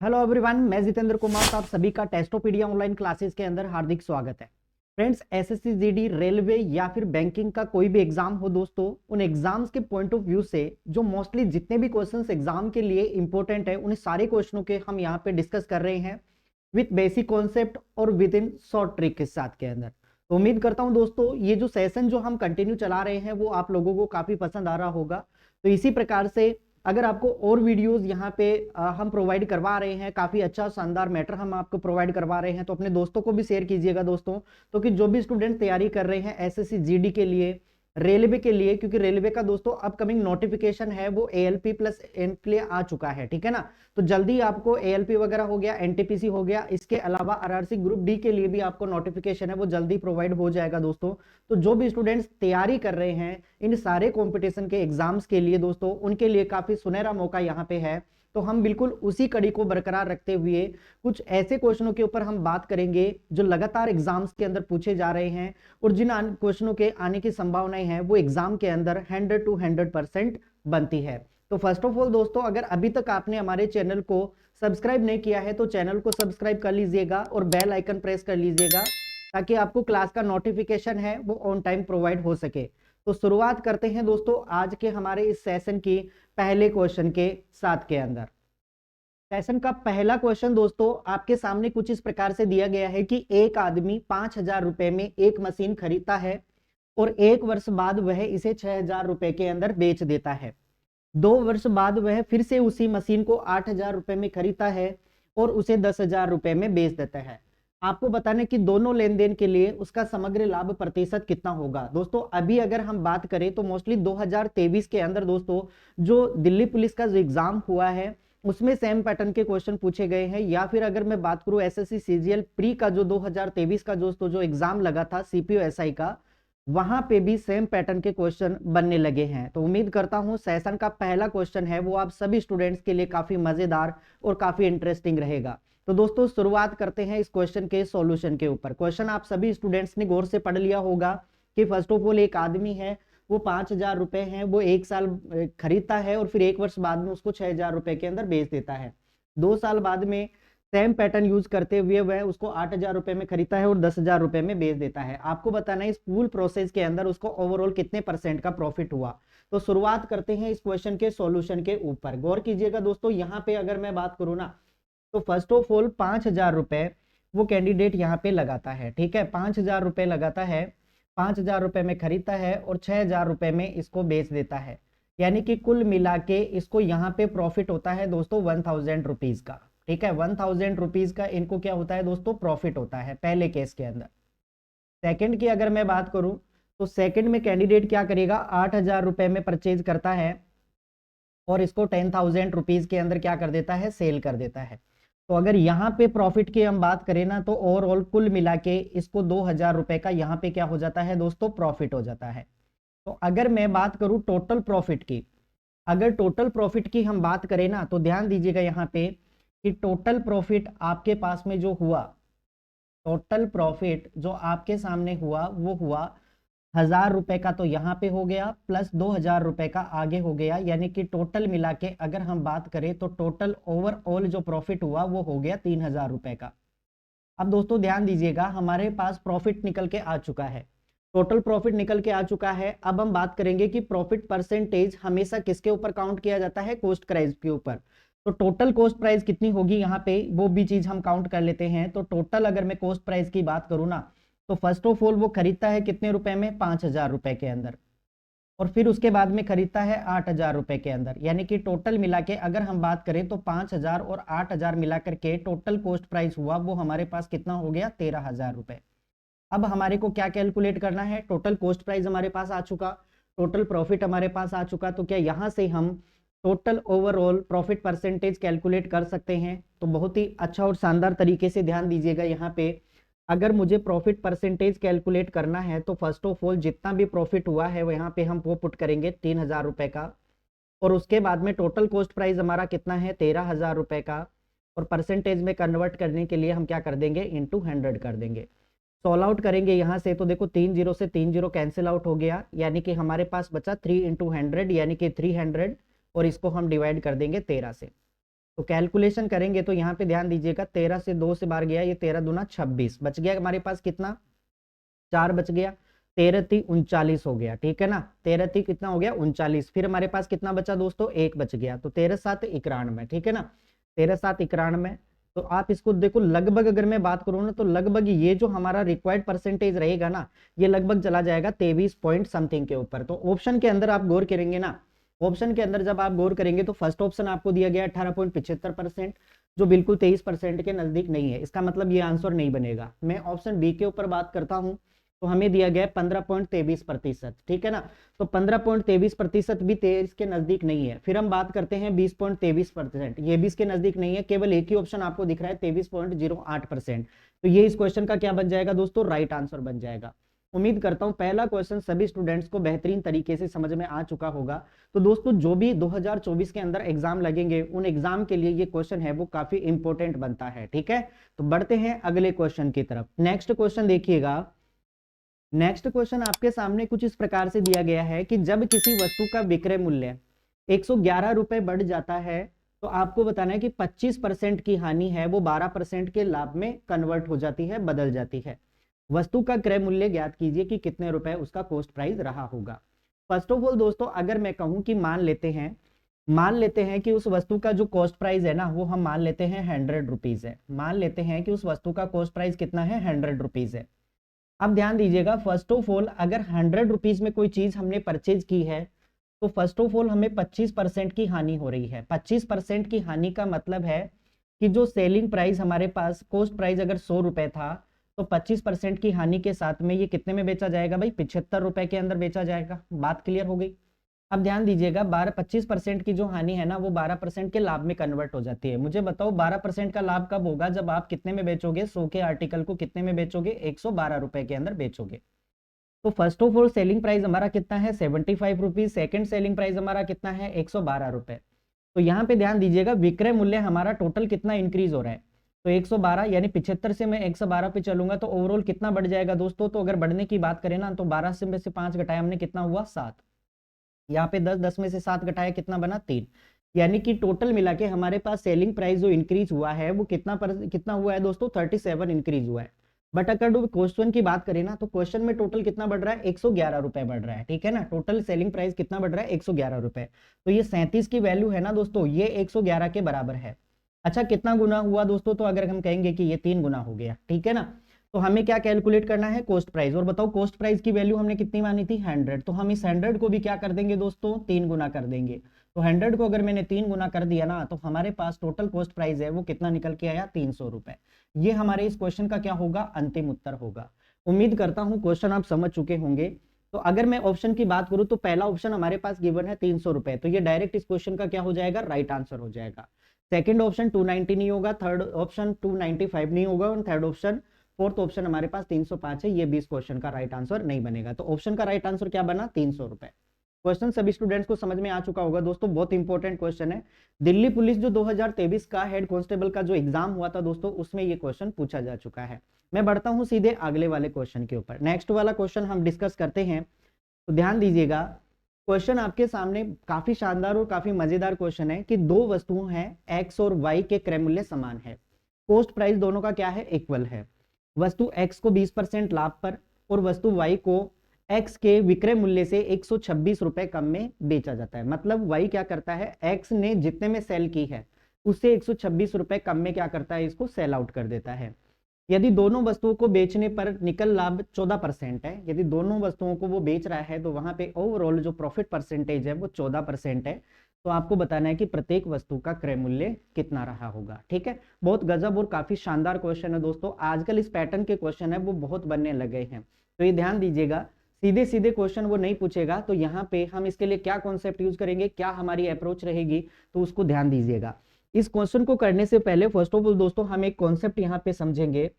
Hello everyone, मैं जितेंद्र कुमार। तो आप सभी का टेस्टोपीडिया ऑनलाइन क्लासेस के अंदर हार्दिक स्वागत है। फ्रेंड्स, एसएससी जीडी, रेलवे या फिर बैंकिंग का कोई भी एग्जाम हो दोस्तों, उन एग्जाम्स के पॉइंट ऑफ व्यू से जो मोस्टली जितने भी क्वेश्चंस एग्जाम के लिए इंपॉर्टेंट है, उन सारे क्वेश्चनों के हम यहाँ पे डिस्कस कर रहे हैं विथ बेसिक कॉन्सेप्ट और विद इन शॉर्ट ट्रिक के साथ के अंदर। तो उम्मीद करता हूँ दोस्तों ये जो सेशन जो हम कंटिन्यू चला रहे हैं वो आप लोगों को काफी पसंद आ रहा होगा। तो इसी प्रकार से अगर आपको और वीडियोस यहाँ पे हम प्रोवाइड करवा रहे हैं, काफी अच्छा शानदार मैटर हम आपको प्रोवाइड करवा रहे हैं, तो अपने दोस्तों को भी शेयर कीजिएगा दोस्तों। तो कि जो भी स्टूडेंट तैयारी कर रहे हैं एसएससी जीडी के लिए, रेलवे के लिए, क्योंकि रेलवे का दोस्तों अपकमिंग नोटिफिकेशन है वो एएलपी प्लस एन के लिए आ चुका है, ठीक है ना। तो जल्दी आपको एएलपी वगैरह हो गया, एनटीपीसी हो गया, इसके अलावा आरआरसी ग्रुप डी के लिए भी आपको नोटिफिकेशन है वो जल्दी प्रोवाइड हो जाएगा दोस्तों। तो जो भी स्टूडेंट्स तैयारी कर रहे हैं इन सारे कॉम्पिटिशन के एग्जाम्स के लिए दोस्तों, उनके लिए काफी सुनहरा मौका यहाँ पे है। तो हम बिल्कुल उसी कड़ी को बरकरार रखते हुए कुछ ऐसे क्वेश्चनों के ऊपर हम बात करेंगे जो लगातार एग्जाम्स के अंदर पूछे जा रहे हैं और जिन क्वेश्चनों के आने की संभावनाएं हैं वो एग्जाम के अंदर 100 to 100% बनती है। तो फर्स्ट ऑफ ऑल दोस्तों, अगर अभी तक आपने हमारे चैनल को सब्सक्राइब नहीं किया है तो चैनल को सब्सक्राइब कर लीजिएगा और बेल आइकन प्रेस कर लीजिएगा ताकि आपको क्लास का नोटिफिकेशन है वो ऑन टाइम प्रोवाइड हो सके। तो शुरुआत करते हैं दोस्तों आज के हमारे इस सेशन की पहले क्वेश्चन के साथ के अंदर। सेशन का पहला क्वेश्चन दोस्तों आपके सामने कुछ इस प्रकार से दिया गया है कि एक आदमी 5,000 रुपए में एक मशीन खरीदता है और 1 वर्ष बाद वह इसे 6,000 रुपए के अंदर बेच देता है। 2 वर्ष बाद वह फिर से उसी मशीन को 8,000 रुपए में खरीदता है और उसे 10,000 रुपए में बेच देता है। आपको बताने कि दोनों लेन देन के लिए उसका समग्र लाभ प्रतिशत कितना होगा। दोस्तों अभी अगर हम बात करें तो मोस्टली 2023 के अंदर दोस्तों जो दिल्ली पुलिस का जो एग्जाम हुआ है उसमें सेम पैटर्न के क्वेश्चन पूछे गए हैं, या फिर अगर मैं बात करूं एसएससी सीजीएल प्री का जो 2023 का दोस्तों जो एग्जाम लगा था सीपीओ एसआई का, वहां पे भी सेम पैटर्न के क्वेश्चन बनने लगे हैं। तो उम्मीद करता हूं सेशन का पहला क्वेश्चन है वो आप सभी स्टूडेंट्स के लिए काफी मजेदार और काफी इंटरेस्टिंग रहेगा। तो दोस्तों शुरुआत करते हैं इस क्वेश्चन के सॉल्यूशन के ऊपर। क्वेश्चन आप सभी स्टूडेंट्स ने गौर से पढ़ लिया होगा कि फर्स्ट ऑफ ऑल एक आदमी है वो 5,000 रुपए हैं वो 1 साल खरीदता है और फिर 1 वर्ष बाद में उसको 6,000 रुपए के अंदर बेच देता है। 2 साल बाद में सेम पैटर्न यूज करते हुए वह उसको 8,000 रुपए में खरीदता है और 10,000 रुपए में बेच देता है। आपको बताना है इस पूल प्रोसेस के अंदर उसको ओवरऑल कितने परसेंट का प्रॉफिट हुआ। तो शुरुआत करते हैं इस क्वेश्चन के सॉल्यूशन के ऊपर। गौर कीजिएगा दोस्तों, यहाँ पे अगर मैं बात करूँ ना तो फर्स्ट ऑफ ऑल 5,000 रुपए वो कैंडिडेट यहाँ पे लगाता है, ठीक है। 5,000 रुपए लगाता है, 5,000 रुपए में खरीदता है और 6,000 रुपए में इसको बेच देता है, यानी कि कुल मिला के इसको यहाँ पे प्रॉफिट होता है दोस्तों 1,000 रुपीज का, ठीक है। 1,000 रुपीज का इनको क्या होता है दोस्तों प्रॉफिट होता है पहले केस के अंदर। सेकंड की अगर मैं बात करूं तो सेकंड में कैंडिडेट क्या करेगा, 8,000 रुपए में परचेज करता है और इसको 10,000 रुपीज के अंदर क्या कर देता है, सेल कर देता है। तो अगर यहाँ पे प्रॉफिट की हम बात करें ना तो ओवरऑल कुल मिला के इसको 2,000 रुपए का यहाँ पे क्या हो जाता है दोस्तों प्रॉफिट हो जाता है। तो अगर मैं बात करूं टोटल प्रॉफिट की, अगर टोटल प्रॉफिट की हम बात करें ना तो ध्यान दीजिएगा यहाँ पे कि टोटल प्रॉफिट आपके पास में जो हुआ, टोटल प्रॉफिट जो आपके सामने हुआ वो हुआ 1,000 रुपए का, तो यहाँ पे हो गया प्लस 2,000 रुपए का आगे हो गया, यानी कि टोटल मिला के अगर हम बात करें तो टोटल ओवरऑल जो प्रॉफिट हुआ वो हो गया 3,000 रुपए का। अब दोस्तों ध्यान दीजिएगा हमारे पास प्रॉफिट निकल के आ चुका है, टोटल प्रॉफिट निकल के आ चुका है। अब हम बात करेंगे कि प्रॉफिट परसेंटेज हमेशा किसके ऊपर काउंट किया जाता है, कॉस्ट प्राइस के ऊपर। तो टोटल कॉस्ट प्राइस कितनी होगी यहाँ पे वो भी चीज हम काउंट कर लेते हैं। तो टोटल अगर मैं कॉस्ट प्राइस की बात करूँ ना तो फर्स्ट ऑफ ऑल वो खरीदता है कितने रुपए में, 5,000 रुपए के अंदर, और फिर उसके बाद में खरीदता है 8,000 रुपए के अंदर, यानी कि टोटल मिला के अगर हम बात करें तो 5,000 और 8,000 मिला करके टोटल कॉस्ट प्राइस हुआ वो हमारे पास कितना हो गया, 13,000 रुपए। अब हमारे को क्या कैलकुलेट करना है, टोटल कॉस्ट प्राइस हमारे पास आ चुका, टोटल प्रॉफिट हमारे पास आ चुका, तो क्या यहाँ से हम total overall profit percentage calculate कर सकते हैं। तो बहुत ही अच्छा और शानदार तरीके से ध्यान दीजिएगा यहाँ पे, अगर मुझे प्रॉफिट परसेंटेज कैलकुलेट करना है तो फर्स्ट ऑफ ऑल जितना भी प्रॉफिट हुआ है वो यहाँ पे हम वो पुट करेंगे 3,000 रुपए का, और उसके बाद में टोटल कॉस्ट प्राइस हमारा कितना है 13,000 रुपए का, और परसेंटेज में कन्वर्ट करने के लिए हम क्या कर देंगे, इंटू 100 कर देंगे। सॉल्व आउट करेंगे यहाँ से तो देखो 3 जीरो से 3 जीरो कैंसिल आउट हो गया, यानी कि हमारे पास बचा 3 इंटू 100 यानी कि 300, और इसको हम डिवाइड कर देंगे 13 से। तो कैलकुलेशन करेंगे तो यहाँ पे ध्यान दीजिएगा, 13 से 2 से बाहर गया, ये 13 दूना 26 बच गया हमारे पास कितना, 4 बच गया, 13 3 39 हो गया, ठीक है ना, 13 3 कितना हो गया 39। फिर हमारे पास कितना बचा दोस्तों, 1 बच गया, तो 13 7 91, ठीक है ना, 13 7 91। तो आप इसको देखो, लगभग अगर मैं बात करूं ना तो लगभग ये जो हमारा रिक्वायर्ड परसेंटेज रहेगा ना, ये लगभग चला जाएगा 23 पॉइंट समथिंग के ऊपर। तो ऑप्शन के अंदर आप गौर करेंगे ना, ऑप्शन के अंदर जब आप गौर करेंगे तो फर्स्ट ऑप्शन आपको दिया गया 18.75%, जो बिल्कुल 23% के नजदीक नहीं है, इसका मतलब ये आंसर नहीं बनेगा। मैं ऑप्शन बी के ऊपर बात करता हूं तो हमें दिया गया 15.23%, ठीक है ना, तो 15.23% भी 23 के नजदीक नहीं है। फिर हम बात करते हैं 20.23%, ये भी इसके नजदीक नहीं है, केवल एक ही ऑप्शन आपको दिख रहा है 23.08%। तो ये इस क्वेश्चन का क्या बन जाएगा दोस्तों, राइट आंसर बन जाएगा। उम्मीद करता हूं पहला क्वेश्चन सभी स्टूडेंट्स को बेहतरीन तरीके से समझ में आ चुका होगा। तो दोस्तों जो भी 2024 के अंदर एग्जाम लगेंगे उन एग्जाम के लिए ये क्वेश्चन है वो काफी इंपॉर्टेंट बनता है, ठीक है। तो बढ़ते हैं अगले क्वेश्चन की तरफ। नेक्स्ट क्वेश्चन देखिएगा, नेक्स्ट क्वेश्चन आपके सामने कुछ इस प्रकार से दिया गया है कि जब किसी वस्तु का विक्रय मूल्य 111 रुपए बढ़ जाता है तो आपको बताना है कि 25% की हानि है वो 12% के लाभ में कन्वर्ट हो जाती है, बदल जाती है। वस्तु का क्रय मूल्य ज्ञात कीजिए कि कितने रुपए उसका कॉस्ट प्राइस रहा होगा। फर्स्ट ऑफ ऑल दोस्तों, अगर मैं कहूं कि मान लेते हैं कि उस वस्तु का जो कॉस्ट प्राइस है ना वो हम मान लेते हैं 100 रुपीज है, मान लेते हैं कि उस वस्तु का कॉस्ट प्राइस कितना है, 100 रुपीज है। अब ध्यान दीजिएगा, फर्स्ट ऑफ ऑल अगर 100 रुपीज में कोई चीज हमने परचेज की है तो फर्स्ट ऑफ ऑल हमें 25% की हानि हो रही है। 25% की हानि का मतलब है कि जो सेलिंग प्राइस हमारे पास, कॉस्ट प्राइस अगर 100 रुपए था तो 25% की हानि के साथ में ये कितने में बेचा जाएगा भाई, 75 रुपए के अंदर बेचा जाएगा। बात क्लियर हो गई। अब ध्यान दीजिएगा, 25% की जो हानि है ना वो 12% के लाभ में कन्वर्ट हो जाती है। मुझे बताओ 12% का लाभ कब होगा, जब आप कितने में बेचोगे, 100 के आर्टिकल को कितने में बेचोगे, 112 रुपए के अंदर बेचोगे। तो first of all selling price हमारा कितना है, 75 रुपीज, सेकेंड सेलिंग प्राइस हमारा कितना है, 112 रुपए। तो यहाँ पे ध्यान दीजिएगा विक्रय मूल्य हमारा टोटल कितना इंक्रीज हो रहा है, तो 112 यानी 75 से मैं 112 पे चलूंगा तो ओवरऑल कितना बढ़ जाएगा दोस्तों। तो अगर बढ़ने की बात करें ना तो 12 से में से 5 घटाया हमने, कितना हुआ 7, यहाँ पे 10, 10 में से 7 घटाया कितना बना 3, यानी कि टोटल मिला के हमारे पास सेलिंग प्राइस जो इंक्रीज हुआ है वो कितना हुआ है दोस्तों, 37 इंक्रीज हुआ है। बट अगर क्वेश्चन की बात करें ना तो क्वेश्चन में टोटल कितना बढ़ रहा है, 111 रुपए बढ़ रहा है, ठीक है ना, टोटल सेलिंग प्राइस कितना बढ़ रहा है, 111 रुपए। तो ये 37 की वैल्यू है ना दोस्तों, ये 111 के बराबर है। अच्छा कितना गुना हुआ दोस्तों, तो अगर हम कहेंगे कि ये 3 गुना हो गया, ठीक है ना। तो हमें क्या कैलकुलेट करना है, कॉस्ट प्राइस। और बताओ कॉस्ट प्राइस की वैल्यू हमने कितनी मानी थी, 100, तो हम इस 100 को भी क्या कर देंगे दोस्तों, 3 गुना कर देंगे। तो 100 को अगर मैंने 3 गुना कर दिया ना तो हमारे पास टोटल कॉस्ट प्राइस है वो कितना निकल के आया, 300 रुपए। ये हमारे इस क्वेश्चन का क्या होगा, अंतिम उत्तर होगा। उम्मीद करता हूं क्वेश्चन आप समझ चुके होंगे। तो अगर मैं ऑप्शन की बात करूं तो पहला ऑप्शन हमारे पास गिवन है 300 रुपए, तो ये डायरेक्ट इस क्वेश्चन का क्या हो जाएगा, राइट आंसर हो जाएगा। सेकंड ऑप्शन 290 नहीं होगा, थर्ड ऑप्शन 295 नहीं होगा, और थर्ड ऑप्शन, फोर्थ ऑप्शन हमारे पास 305 है, ये भी इस क्वेश्चन का राइट आंसर नहीं बनेगा। तो ऑप्शन का राइट आंसर क्या बना, 300 रुपए। क्वेश्चन सभी स्टूडेंट्स को समझ में आ चुका होगा दोस्तों, बहुत इंपॉर्टेंट क्वेश्चन है। दिल्ली पुलिस जो 2023 का हेड कांस्टेबल का जो एग्जाम हुआ था दोस्तों, उसमें ये क्वेश्चन पूछा जा चुका है। मैं बढ़ता हूं सीधे अगले वाले क्वेश्चन के ऊपर। नेक्स्ट वाला क्वेश्चन हम डिस्कस करते हैं। तो ध्यान दीजिएगा, क्वेश्चन आपके सामने काफी शानदार और काफी मजेदार क्वेश्चन है कि दो वस्तुएं हैं एक्स और वाई के क्रय मूल्य समान है, कॉस्ट प्राइस दोनों का क्या है, इक्वल है। वस्तु एक्स को 20% लाभ पर और वस्तु वाई को एक्स के विक्रय मूल्य से 126 रुपए कम में बेचा जाता है। मतलब वाई क्या करता है, एक्स ने जितने में सेल की है उससे 126 रुपए कम में क्या करता है, इसको सेल आउट कर देता है। यदि दोनों वस्तुओं को बेचने पर निकल लाभ 14% है, यदि दोनों वस्तुओं को वो बेच रहा है तो वहां पे ओवरऑल जो प्रॉफिट परसेंटेज है वो 14% है। तो आपको बताना है कि प्रत्येक वस्तु का क्रय मूल्य कितना रहा होगा। ठीक है, बहुत गजब और काफी शानदार क्वेश्चन है दोस्तों। आजकल इस पैटर्न के क्वेश्चन है वो बहुत बनने लगे हैं, तो ये ध्यान दीजिएगा। सीधे सीधे क्वेश्चन वो नहीं पूछेगा, तो यहाँ पे हम इसके लिए क्या कॉन्सेप्ट यूज करेंगे, क्या हमारी अप्रोच रहेगी, तो उसको ध्यान दीजिएगा। इस क्वेश्चन को करने से पहले फर्स्ट ऑफ ऑल दोस्तों हम एक कॉन्सेप्ट यहाँ पे समझेंगे।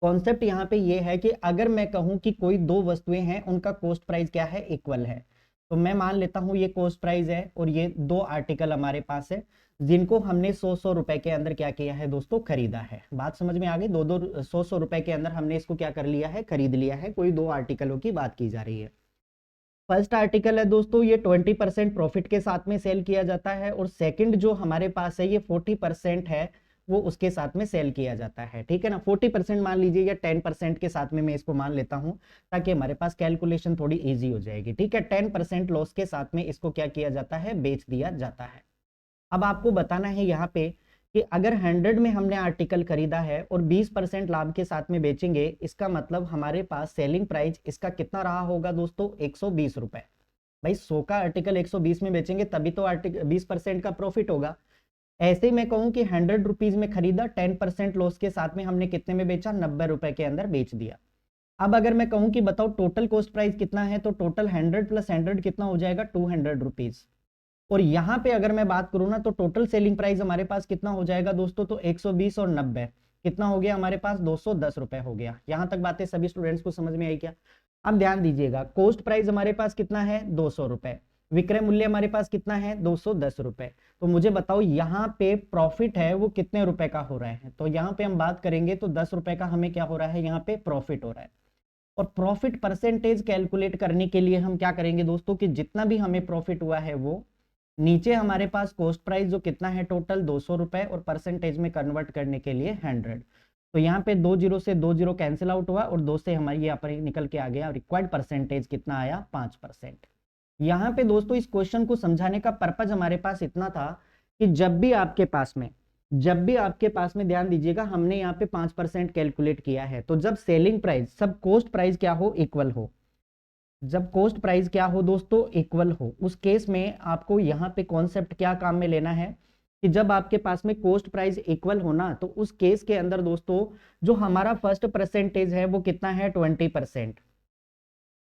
कॉन्सेप्ट यहाँ पे ये है कि अगर मैं कहूँ कि कोई दो वस्तुएं हैं उनका कॉस्ट प्राइस क्या है, इक्वल है, तो मैं मान लेता हूँ ये कॉस्ट प्राइस है और ये दो आर्टिकल हमारे पास है जिनको हमने 100 रुपए के अंदर क्या किया है दोस्तों, खरीदा है। बात समझ में आ गई, दो दो 100 रुपए के अंदर हमने इसको क्या कर लिया है, खरीद लिया है। कोई दो आर्टिकलों की बात की जा रही है। फर्स्ट आर्टिकल है दोस्तों ये 20% प्रॉफिट के साथ में सेल किया जाता है, और सेकंड जो हमारे पास है ये 40% है वो उसके साथ में सेल किया जाता है, ठीक है ना। 40% मान लीजिए या 10% के साथ में मैं इसको मान लेता हूं ताकि हमारे पास कैलकुलेशन थोड़ी इजी हो जाएगी, ठीक है। 10% लॉस के साथ में इसको क्या किया जाता है, बेच दिया जाता है। अब आपको बताना है यहाँ पे कि अगर 100 में हमने आर्टिकल खरीदा है और 20% लाभ के साथ में बेचेंगे, इसका मतलब हमारे पास सेलिंग प्राइस इसका कितना रहा होगा दोस्तों, 120 रुपए। भाई 100 का आर्टिकल 120 में बेचेंगे तभी तो आर्टिकल 20% का प्रॉफिट होगा। ऐसे मैं कहूं कि 100 रुपीज में खरीदा, 10% लॉस के साथ में हमने कितने में बेचा, 90 रुपए के अंदर बेच दिया। अब अगर मैं कहूं कि बताओ टोटल कॉस्ट प्राइस कितना है, तो टोटल 100 प्लस 100 कितना हो जाएगा, 200 रुपीज। और यहाँ पे अगर मैं बात करूँ ना तो टोटल सेलिंग प्राइस हमारे पास कितना हो जाएगा दोस्तों, तो 120 और 90 कितना हो गया हमारे पास, 210 रुपए हो गया। यहाँ तक बातें सभी स्टूडेंट्स को समझ में आई क्या। अब ध्यान दीजिएगा, कॉस्ट प्राइस हमारे पास कितना है, 200 रुपए, विक्रय मूल्य हमारे पास कितना है, 210 रुपए। तो मुझे बताओ यहाँ पे प्रॉफिट है वो कितने रुपए का हो रहा है, तो यहाँ पे हम बात करेंगे तो 10 रुपए का हमें क्या हो रहा है, यहाँ पे प्रॉफिट हो रहा है। और प्रॉफिट परसेंटेज कैलकुलेट करने के लिए हम क्या करेंगे दोस्तों, कि जितना भी हमें प्रॉफिट हुआ है वो नीचे हमारे पास कॉस्ट प्राइस जो कितना है टोटल 200 रुपए, और परसेंटेज में कन्वर्ट करने के लिए 100। तो यहाँ पे 2 जीरो से 2 जीरो कैंसिल आउट हुआ और 2 से हमारी यहाँ पर निकल के आ गया, रिक्वायर्ड परसेंटेज कितना आया, 5%। यहाँ पे दोस्तों इस क्वेश्चन को समझाने का पर्पज हमारे पास इतना था कि जब भी आपके पास में ध्यान दीजिएगा, हमने यहाँ पे 5% कैलकुलेट किया है, तो जब सेलिंग प्राइस सब कॉस्ट प्राइस क्या हो, इक्वल हो, जब कॉस्ट प्राइस क्या हो दोस्तों, इक्वल हो, उस केस में आपको यहाँ पे कॉन्सेप्ट क्या काम में लेना है कि जब आपके पास में कॉस्ट प्राइस इक्वल हो ना, तो उस केस के अंदर दोस्तों जो हमारा फर्स्ट परसेंटेज है वो कितना है, 20%,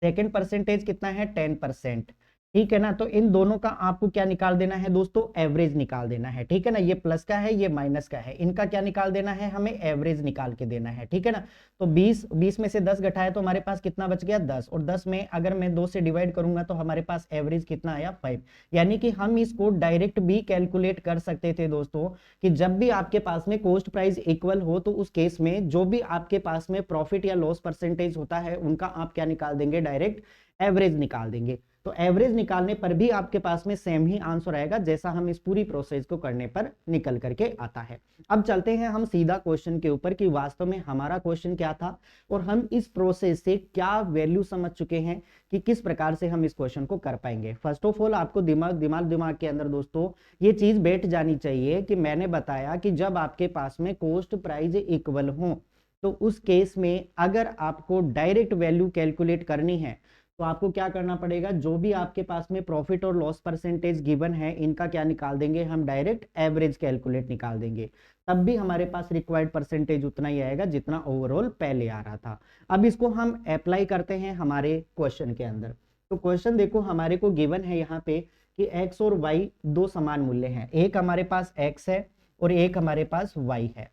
सेकंड परसेंटेज कितना है, 10%, ठीक है ना। तो इन दोनों का आपको क्या निकाल देना है दोस्तों, एवरेज निकाल देना है, ठीक है ना। ये प्लस का है, ये माइनस का है, इनका क्या निकाल देना है, हमें एवरेज निकाल के देना है, ठीक है ना। तो 20 में से 10 घटाया तो हमारे पास कितना बच गया, 10, और 10 में अगर मैं 2 से डिवाइड करूंगा तो हमारे पास एवरेज कितना आया, 5। यानी कि हम इसको डायरेक्ट भी कैलकुलेट कर सकते थे दोस्तों कि जब भी आपके पास में कॉस्ट प्राइस इक्वल हो तो उस केस में जो भी आपके पास में प्रॉफिट या लॉस परसेंटेज होता है उनका आप क्या निकाल देंगे, डायरेक्ट एवरेज निकाल देंगे। तो एवरेज निकालने पर भी आपके पास में सेम ही आंसर आएगा जैसा हम इस पूरी प्रोसेस को करने पर निकल करके आता है। अब चलते हैं हम सीधा क्वेश्चन के ऊपर कि वास्तव में हमारा क्वेश्चन क्या था और हम इस प्रोसेस से क्या वैल्यू समझ चुके हैं कि किस प्रकार से हम इस क्वेश्चन को कर पाएंगे। फर्स्ट ऑफ ऑल आपको दिमाग के अंदर दोस्तों ये चीज बैठ जानी चाहिए कि मैंने बताया कि जब आपके पास में कॉस्ट प्राइस इक्वल हो तो उस केस में अगर आपको डायरेक्ट वैल्यू कैलकुलेट करनी है तो आपको क्या करना पड़ेगा, जो भी आपके पास में प्रॉफिट और लॉस परसेंटेज गिवन है इनका क्या निकाल देंगे, हम डायरेक्ट एवरेज कैलकुलेट निकाल देंगे, तब भी हमारे पास रिक्वायर्ड परसेंटेज उतना ही आएगा जितना ओवरऑल पहले आ रहा था। अब इसको हम अप्लाई करते हैं हमारे क्वेश्चन के अंदर। तो क्वेश्चन देखो हमारे को गिवन है यहाँ पे कि x और y दो समान मूल्य हैं, एक हमारे पास x है और एक हमारे पास y है।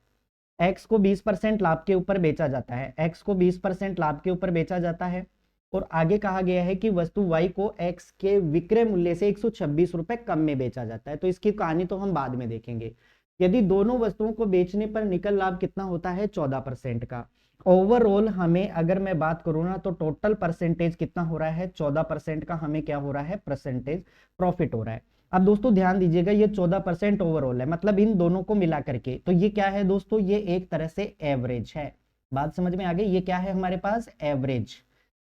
x को 20% लाभ के ऊपर बेचा जाता है, x को 20% लाभ के ऊपर बेचा जाता है, और आगे कहा गया है कि वस्तु y को x के विक्रय मूल्य से 126 रुपए कम में बेचा जाता है। तो इसकी कहानी तो हम बाद में देखेंगे। यदि दोनों वस्तुओं को बेचने पर निकल लाभ कितना होता है, 14% का। ओवरऑल हमें अगर मैं बात करूं ना तो टोटल परसेंटेज कितना हो रहा है, 14% का हमें क्या हो रहा है, परसेंटेज प्रॉफिट हो रहा है। अब दोस्तों ध्यान दीजिएगा ये 14% ओवरऑल है, मतलब इन दोनों को मिला करके, तो ये क्या है दोस्तों, ये एक तरह से एवरेज है। बात समझ में आ गई, ये क्या है हमारे पास, एवरेज।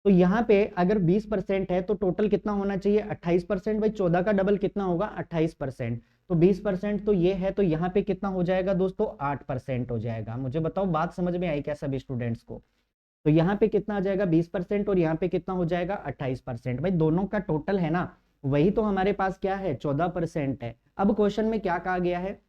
तो यहाँ पे अगर 20% है तो टोटल कितना होना चाहिए, 28%। भाई 14 का डबल कितना होगा, 28%। तो 20% तो ये है, तो यहाँ पे कितना हो जाएगा दोस्तों, 8% हो जाएगा। मुझे बताओ बात समझ में आई क्या सभी स्टूडेंट्स को। तो यहाँ पे कितना आ जाएगा 20% और यहाँ पे कितना हो जाएगा 28%। भाई दोनों का टोटल है ना, वही तो हमारे पास क्या है, 14% है। अब क्वेश्चन में क्या कहा गया है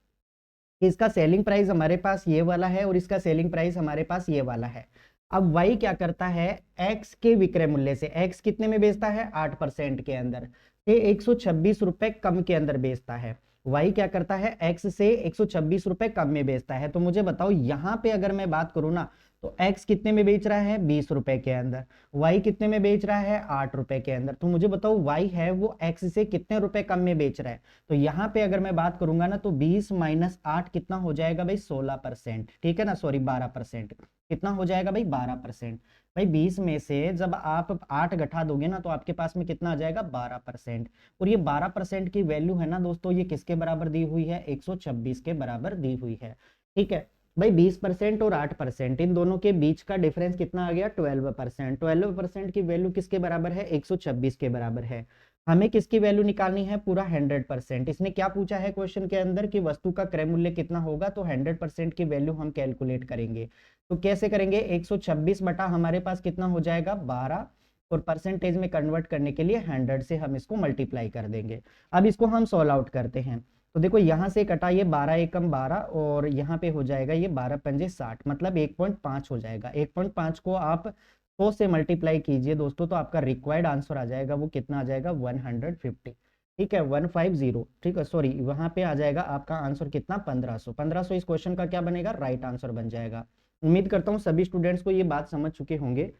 कि इसका सेलिंग प्राइस हमारे पास ये वाला है और इसका सेलिंग प्राइस हमारे पास ये वाला है। अब y क्या करता है, x के विक्रय मूल्य से, x कितने में बेचता है, 8% के अंदर से 126 रुपए कम के अंदर बेचता है। y क्या करता है, x से 126 रुपए कम में बेचता है। तो मुझे बताओ यहाँ पे अगर मैं बात करूँ ना तो x कितने में बेच रहा है 20 रुपए के अंदर, y कितने में बेच रहा है 8 रुपए के अंदर। तो मुझे बताओ y है वो x से कितने रुपए कम में बेच रहा है। तो यहाँ पे अगर मैं बात करूंगा ना तो 20 माइनस 8 कितना हो जाएगा भाई 16%, ठीक है ना, सॉरी 12%। कितना हो जाएगा भाई 12%। भाई 20 में से जब आप 8 घटा दोगे ना तो आपके पास में कितना आ जाएगा 12%। और ये 12% की वैल्यू है ना दोस्तों, ये किसके बराबर दी हुई है 126 के बराबर दी हुई है, ठीक है। भाई 20% और 8% इन दोनों के बीच का डिफरेंस कितना आ गया 12%। 12% की वैल्यू किसके बराबर है 126 के बराबर है। हमें किसकी वैल्यू निकालनी है पूरा 100%। इसने क्या पूछा है क्वेश्चन के अंदर कि वस्तु का क्रय मूल्य कितना होगा, तो 100% की वैल्यू हम कैलकुलेट करेंगे। तो कैसे करेंगे 126 बटा हमारे पास कितना हो जाएगा 12 और परसेंटेज में कन्वर्ट करने के लिए 100 से हम इसको मल्टीप्लाई कर देंगे। अब इसको हम सॉल्व आउट करते हैं। तो देखो यहाँ से कटा ये 12 एकम 12 और यहाँ पे हो जाएगा ये 12 पंजे 60, मतलब 1.5 हो जाएगा। 1.5 को आप 100 से मल्टीप्लाई कीजिए दोस्तों तो आपका रिक्वायर्ड आंसर आ जाएगा, वो कितना आ जाएगा 150, ठीक है 150, ठीक है सॉरी वहां पे आ जाएगा आपका आंसर कितना 1500। 1500 इस क्वेश्चन का क्या बनेगा राइट आंसर बन जाएगा। उम्मीद करता हूँ सभी स्टूडेंट्स को ये बात समझ चुके होंगे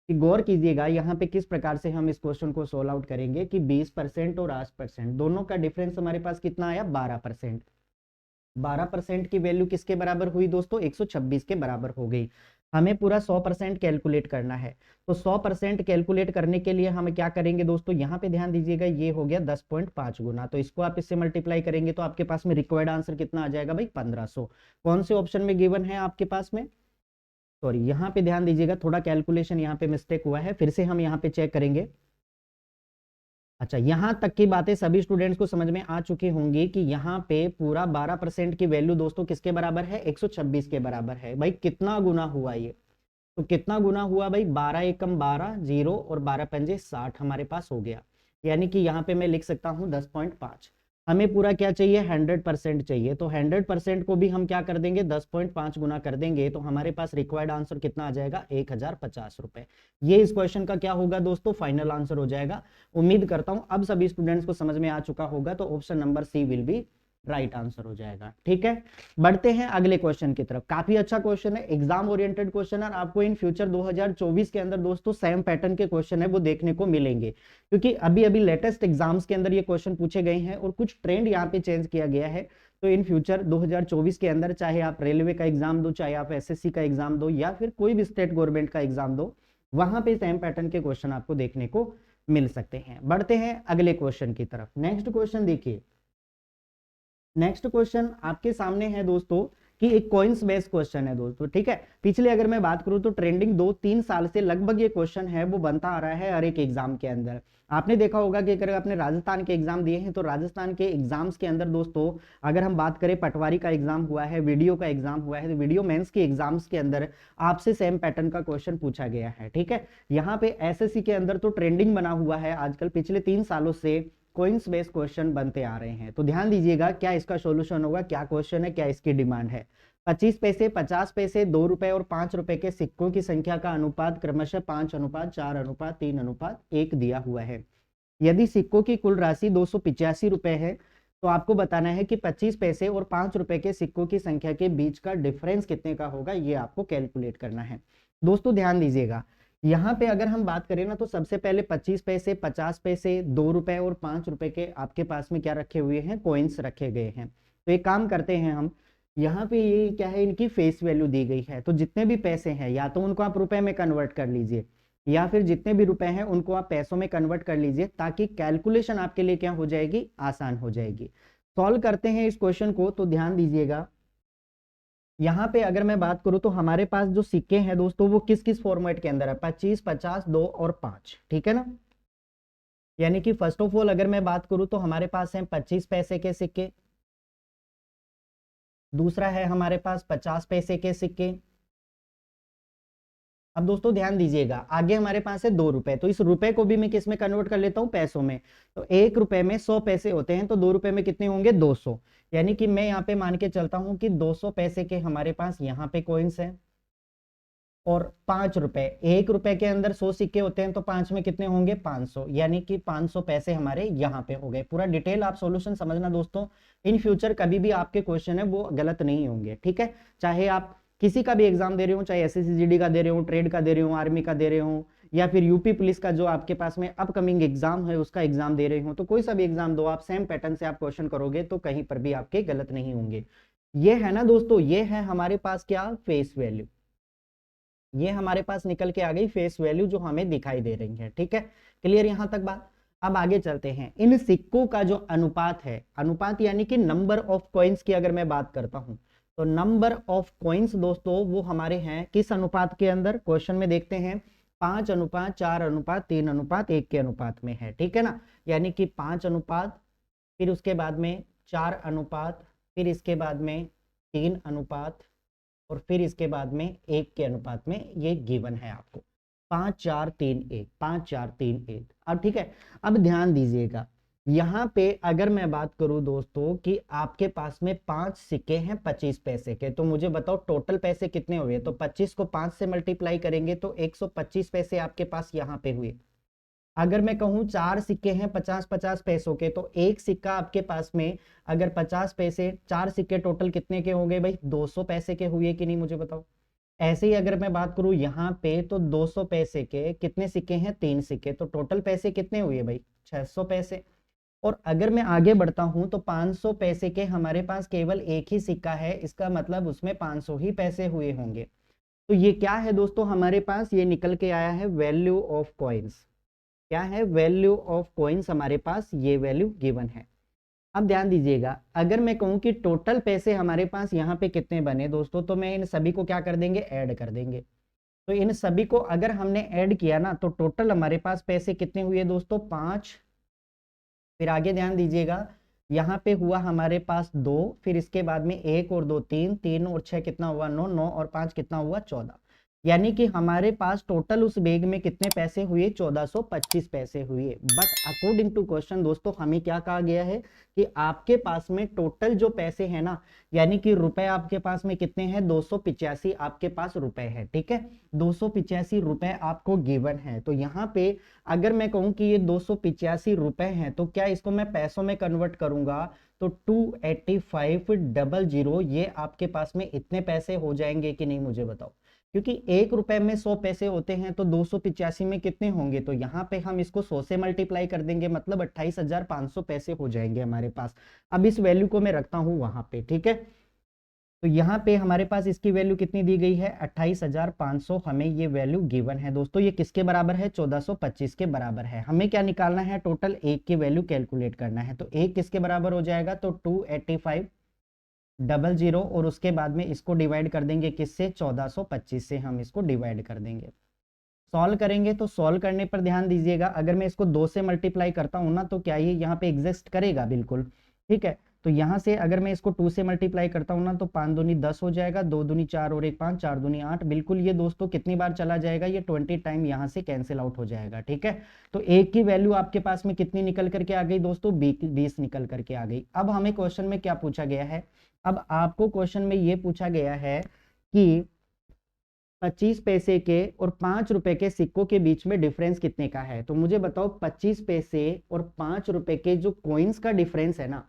कि गौर कीजिएगा यहाँ पे किस प्रकार से हम इस क्वेश्चन को सोल्व आउट करेंगे कि 20% और 8% दोनों का डिफरेंस हमारे पास कितना आया 12%। 12% की वैल्यू किसके बराबर हुई दोस्तों 126 के बराबर हो गई। हमें पूरा 100% कैलकुलेट करना है। तो 100% कैलकुलेट करने के लिए हम क्या करेंगे दोस्तों, यहाँ पे ध्यान दीजिएगा ये हो गया 10.5 गुना, तो इसको आप इससे मल्टीप्लाई करेंगे तो आपके पास में रिक्वायर्ड आंसर कितना आ जाएगा भाई 1500। कौन से ऑप्शन में गिवन है आपके पास में, सॉरी यहाँ पे ध्यान दीजिएगा थोड़ा कैलकुलेशन यहाँ पे मिस्टेक हुआ है, फिर से हम यहाँ पे चेक करेंगे। अच्छा यहाँ तक की बातें सभी स्टूडेंट्स को समझ में आ चुकी होंगी कि यहाँ पे पूरा 12% की वैल्यू दोस्तों किसके बराबर है 126 के बराबर है। भाई कितना गुना हुआ ये, तो कितना गुना हुआ भाई 12 एकम 12 0 और 12 पंजे 60 हमारे पास हो गया। यानी कि यहाँ पे मैं लिख सकता हूँ 10.5। हमें पूरा क्या चाहिए 100% चाहिए, तो 100% को भी हम क्या कर देंगे 10.5 गुना कर देंगे तो हमारे पास रिक्वायर्ड आंसर कितना आ जाएगा 1050 रुपए। ये इस क्वेश्चन का क्या होगा दोस्तों फाइनल आंसर हो जाएगा। उम्मीद करता हूं अब सभी स्टूडेंट्स को समझ में आ चुका होगा, तो option number C will be right answer हो जाएगा। ठीक है, बढ़ते हैं अगले क्वेश्चन की तरफ। काफी अच्छा क्वेश्चन है, एग्जाम ओरिएंटेड क्वेश्चन है, आपको इन फ्यूचर 2024 के अंदर दोस्तों सेम पैटर्न के क्वेश्चन है वो देखने को मिलेंगे, क्योंकि अभी अभी लेटेस्ट एग्जाम्स के अंदर ये क्वेश्चन पूछे गए हैं और कुछ ट्रेंड यहाँ पे चेंज किया गया है। तो इन फ्यूचर 2024 के अंदर चाहे आप रेलवे का एग्जाम दो, चाहे आप एसएससी का एग्जाम दो या फिर कोई भी स्टेट गवर्नमेंट का एग्जाम दो, वहां पे सेम पैटर्न के क्वेश्चन आपको देखने को मिल सकते हैं। बढ़ते हैं अगले क्वेश्चन की तरफ। नेक्स्ट क्वेश्चन देखिए, नेक्स्ट क्वेश्चन आपके सामने है दोस्तों कि एक कॉइंस बेस्ड क्वेश्चन है दोस्तों। ठीक है, पिछले अगर मैं बात करूं तो ट्रेंडिंग 2-3 साल से लगभग ये क्वेश्चन है वो बनता आ रहा है हर एक एग्जाम के अंदर। आपने देखा होगा कि अगर आपने राजस्थान के एग्जाम दिए हैं तो राजस्थान के एग्जाम्स के अंदर दोस्तों अगर हम बात करें पटवारी का एग्जाम हुआ है, वीडियो का एग्जाम हुआ है, तो वीडियो मेंस के एग्जाम्स के अंदर आपसे सेम पैटर्न का क्वेश्चन पूछा गया है। ठीक है, यहाँ पे एसएससी के अंदर तो ट्रेंडिंग बना हुआ है आजकल, पिछले 3 सालों से कोइंस बेस्ड क्वेश्चन बनते आ रहे हैं। तो ध्यान दीजिएगा क्या इसका सॉल्यूशन होगा, क्या क्वेश्चन है, क्या इसकी डिमांड है। 25 पैसे, 50 पैसे, 2 रुपए और 5 रुपए के सिक्कों की संख्या का अनुपात क्रमशः 5:4:3:1 दिया हुआ है। यदि सिक्कों की कुल राशि 285 रुपए है तो आपको बताना है कि 25 पैसे और 5 रुपए के सिक्कों की संख्या के बीच का डिफरेंस कितने का होगा, ये आपको कैलकुलेट करना है। दोस्तों ध्यान दीजिएगा, यहाँ पे अगर हम बात करें ना तो सबसे पहले 25 पैसे, 50 पैसे, 2 रुपए और 5 रुपए के आपके पास में क्या रखे हुए हैं, कॉइन्स रखे गए हैं। तो एक काम करते हैं हम, यहाँ पे ये क्या है इनकी फेस वैल्यू दी गई है, तो जितने भी पैसे हैं या तो उनको आप रुपए में कन्वर्ट कर लीजिए या फिर जितने भी रुपए हैं उनको आप पैसों में कन्वर्ट कर लीजिए, ताकि कैलकुलेशन आपके लिए क्या हो जाएगी, आसान हो जाएगी। सॉल्व करते हैं इस क्वेश्चन को। तो ध्यान दीजिएगा यहाँ पे अगर मैं बात करूं तो हमारे पास जो सिक्के हैं दोस्तों वो किस किस फॉर्मेट के अंदर है, 25, 50, 2 और 5। ठीक है ना, यानी कि फर्स्ट ऑफ ऑल अगर मैं बात करूं तो हमारे पास है 25 पैसे के सिक्के, दूसरा है हमारे पास 50 पैसे के सिक्के। अब दोस्तों ध्यान दीजिएगा आगे हमारे पास है 2 रुपए, तो इस रुपए को भी मैं किस में कन्वर्ट कर लेता हूं, पैसों में। तो 1 रुपए में 100 पैसे होते हैं, तो 2 रुपए में कितने होंगे 200, यानी कि मैं यहाँ पे मान के चलता हूं कि 200 पैसे के हमारे पास यहाँ पे कॉइन्स हैं और 5 रुपए, 1 रुपए के अंदर 100 सिक्के होते हैं तो 5 में कितने होंगे 500, यानी कि 500 पैसे हमारे यहाँ पे हो गए। पूरा डिटेल आप सॉल्यूशन समझना दोस्तों, इन फ्यूचर कभी भी आपके क्वेश्चन है वो गलत नहीं होंगे। ठीक है, चाहे आप किसी का भी एग्जाम दे रहे हो, चाहे एसएससी का दे रहे हो, ट्रेड का दे रहे हो, आर्मी का दे रहे हो, या फिर यूपी पुलिस का जो आपके पास में अपकमिंग एग्जाम है उसका एग्जाम दे रहे हो, तो कोई सा भी एग्जाम दो आप, सेम पैटर्न से आप क्वेश्चन करोगे तो कहीं पर भी आपके गलत नहीं होंगे। ये है ना दोस्तों, ये है हमारे पास क्या, फेस वैल्यू। ये हमारे पास निकल के आ गई फेस वैल्यू जो हमें दिखाई दे रही है। ठीक है, क्लियर यहां तक बात। अब आगे चलते हैं, इन सिक्कों का जो अनुपात है, अनुपात यानी कि नंबर ऑफ कॉइन्स की अगर मैं बात करता हूं, तो नंबर ऑफ कॉइन्स दोस्तों वो हमारे हैं किस अनुपात के अंदर, क्वेश्चन में देखते हैं 5:4:3:1 के अनुपात में है। ठीक है ना, यानी कि 5 अनुपात, फिर उसके बाद में 4 अनुपात, फिर इसके बाद में 3 अनुपात, और फिर इसके बाद में 1 के अनुपात में ये गिवन है आपको 5:4:3:1, 5:4:3:1। अब ठीक है, अब ध्यान दीजिएगा यहां पे अगर मैं बात करूं दोस्तों कि आपके पास में 5 सिक्के हैं 25 पैसे के, तो मुझे बताओ टोटल पैसे कितने हुए। तो 25 को 5 से मल्टीप्लाई करेंगे तो 125 पैसे आपके पास यहाँ पे हुए। अगर मैं कहूं 4 सिक्के हैं 50-50 पैसों के, तो एक सिक्का आपके पास में अगर 50 पैसे, 4 सिक्के टोटल कितने के हो गए भाई, 200 पैसे के हुए कि नहीं, मुझे बताओ। ऐसे ही अगर मैं बात करूं यहाँ पे, तो 200 पैसे के कितने सिक्के हैं, 3 सिक्के, तो टोटल पैसे कितने हुए भाई, 600 पैसे। और अगर मैं आगे बढ़ता हूं तो 500 पैसे के हमारे पास केवल एक ही सिक्का है, इसका मतलब उसमें 500 ही पैसे हुए होंगे। तो ये क्या है दोस्तों, हमारे पास ये निकल के आया है वैल्यू ऑफ कॉइन्स। क्या है, वैल्यू ऑफ कॉइन्स हमारे पास ये वैल्यू गिवन है। अब ध्यान दीजिएगा, अगर मैं कहूं कि टोटल पैसे हमारे पास यहाँ पे कितने बने दोस्तों, तो मैं इन सभी को क्या कर देंगे, ऐड कर देंगे। तो इन सभी को अगर हमने ऐड किया ना, तो टोटल हमारे पास पैसे कितने हुए दोस्तों, 5। फिर आगे ध्यान दीजिएगा, यहाँ पे हुआ हमारे पास 2, फिर इसके बाद में 1 और 2 3, 3 और 6 कितना हुआ 9, 9 और 5 कितना हुआ 14। यानी कि हमारे पास टोटल उस बैग में कितने पैसे हुए, 1425 पैसे हुए। बट अकॉर्डिंग टू क्वेश्चन दोस्तों हमें क्या कहा गया है कि आपके पास में टोटल जो पैसे हैं ना, यानी कि रुपए आपके पास में कितने हैं, 285 आपके पास रुपए है। ठीक है, 285 रुपए आपको गिवन है। तो यहाँ पे अगर मैं कहूं कि ये 285 रुपए हैं, तो क्या इसको मैं पैसों में कन्वर्ट करूंगा, तो 285,000 ये आपके पास में इतने पैसे हो जाएंगे कि नहीं, मुझे बताओ। क्योंकि 1 रुपए में 100 पैसे होते हैं, तो 285 में कितने होंगे, तो यहाँ पे हम इसको 100 से मल्टीप्लाई कर देंगे, मतलब 28,500 पैसे हो जाएंगे हमारे पास। अब इस वैल्यू को मैं रखता हूं वहां पे। ठीक है, तो यहाँ पे हमारे पास इसकी वैल्यू कितनी दी गई है, 28,500 हमें ये वैल्यू गिवन है दोस्तों। ये किसके बराबर है, 1425 के बराबर है। हमें क्या निकालना है, टोटल एक की वैल्यू कैलकुलेट करना है। तो एक किसके बराबर हो जाएगा, तो 285,000, और उसके बाद में इसको डिवाइड कर देंगे किससे, 1425 से हम इसको डिवाइड कर देंगे। सॉल्व करेंगे, तो सॉल्व करने पर ध्यान दीजिएगा, अगर मैं इसको 2 से मल्टीप्लाई करता हूं ना, तो क्या ये यहाँ पे एग्जिस्ट करेगा, बिल्कुल। ठीक है, तो यहाँ से अगर मैं इसको 2 से मल्टीप्लाई करता हूँ ना, तो 5 दूनी 10 हो जाएगा, 2 दूनी 4 और 1 5, 4 दूनी 8। बिल्कुल ये दोस्तों कितनी बार चला जाएगा, ये 20 टाइम यहाँ से कैंसिल आउट हो जाएगा। ठीक है, तो एक की वैल्यू आपके पास में कितनी निकल करके आ गई दोस्तों, 20 निकल करके आ गई। अब हमें क्वेश्चन में क्या पूछा गया है, अब आपको क्वेश्चन में ये पूछा गया है कि 25 पैसे के और 5 रुपए के सिक्कों के बीच में डिफरेंस कितने का है। तो मुझे बताओ 25 पैसे और 5 रुपए के जो कॉइन्स का डिफरेंस है ना,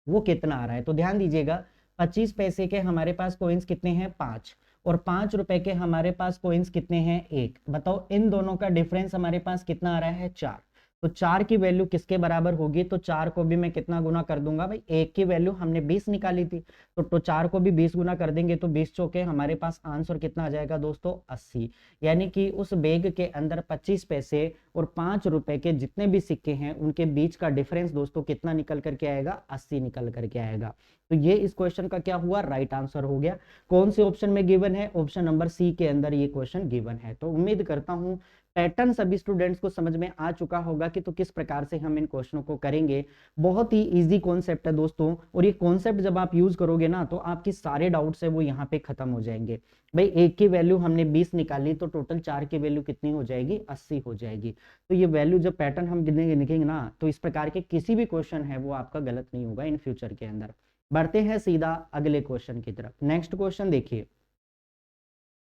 वो कितना आ रहा है। तो ध्यान दीजिएगा, 25 पैसे के हमारे पास कॉइन्स कितने हैं, 5, और 5 रुपए के हमारे पास कॉइन्स कितने हैं, 1। बताओ इन दोनों का डिफरेंस हमारे पास कितना आ रहा है, 4। तो 4 की वैल्यू किसके बराबर होगी, तो 4 को भी मैं कितना गुना कर दूंगा भाई, 1 की वैल्यू हमने 20 निकाली थी, तो 4 को भी 20 गुना कर देंगे, तो 20 चौके हमारे पास आंसर कितना आ जाएगा दोस्तों, 80। यानी कि उस बैग के अंदर 25 पैसे और 5 रुपए के जितने भी सिक्के हैं उनके बीच का डिफरेंस दोस्तों कितना निकल करके आएगा, 80 निकल करके आएगा। तो ये इस क्वेश्चन का क्या हुआ, राइट आंसर हो गया। कौन से ऑप्शन में गिवन है, ऑप्शन नंबर सी के अंदर ये क्वेश्चन गिवन है। तो उम्मीद करता हूं पैटर्न सभी स्टूडेंट्स को समझ में आ चुका होगा कि तो किस प्रकार से हम इन क्वेश्चनों को करेंगे। बहुत ही इजी कॉन्सेप्ट है दोस्तों, और ये कॉन्सेप्ट जब आप यूज करोगे ना, तो आपके सारे डाउट्स है वो यहाँ पे खत्म हो जाएंगे। भाई एक की वैल्यू हमने 20 निकाली, तो टोटल 4 की वैल्यू कितनी हो जाएगी, 80 हो जाएगी। तो ये वैल्यू जब पैटर्न हम लिखेंगे ना, तो इस प्रकार के किसी भी क्वेश्चन है वो आपका गलत नहीं होगा इन फ्यूचर के अंदर। बढ़ते हैं सीधा अगले क्वेश्चन की तरफ। नेक्स्ट क्वेश्चन देखिए,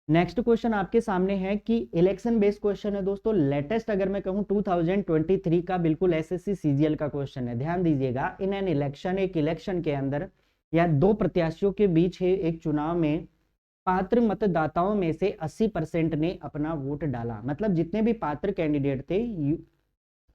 नेक्स्ट क्वेश्चन आपके सामने है कि इलेक्शन बेस्ड क्वेश्चन है दोस्तों। लेटेस्ट अगर मैं कहूं 2023 का बिल्कुल एसएससी सीजीएल का क्वेश्चन है। ध्यान दीजिएगा, इन एन इलेक्शन, एक इलेक्शन के अंदर या दो प्रत्याशियों के बीच है एक चुनाव में पात्र मतदाताओं में से 80% ने अपना वोट डाला, मतलब जितने भी पात्र कैंडिडेट थे,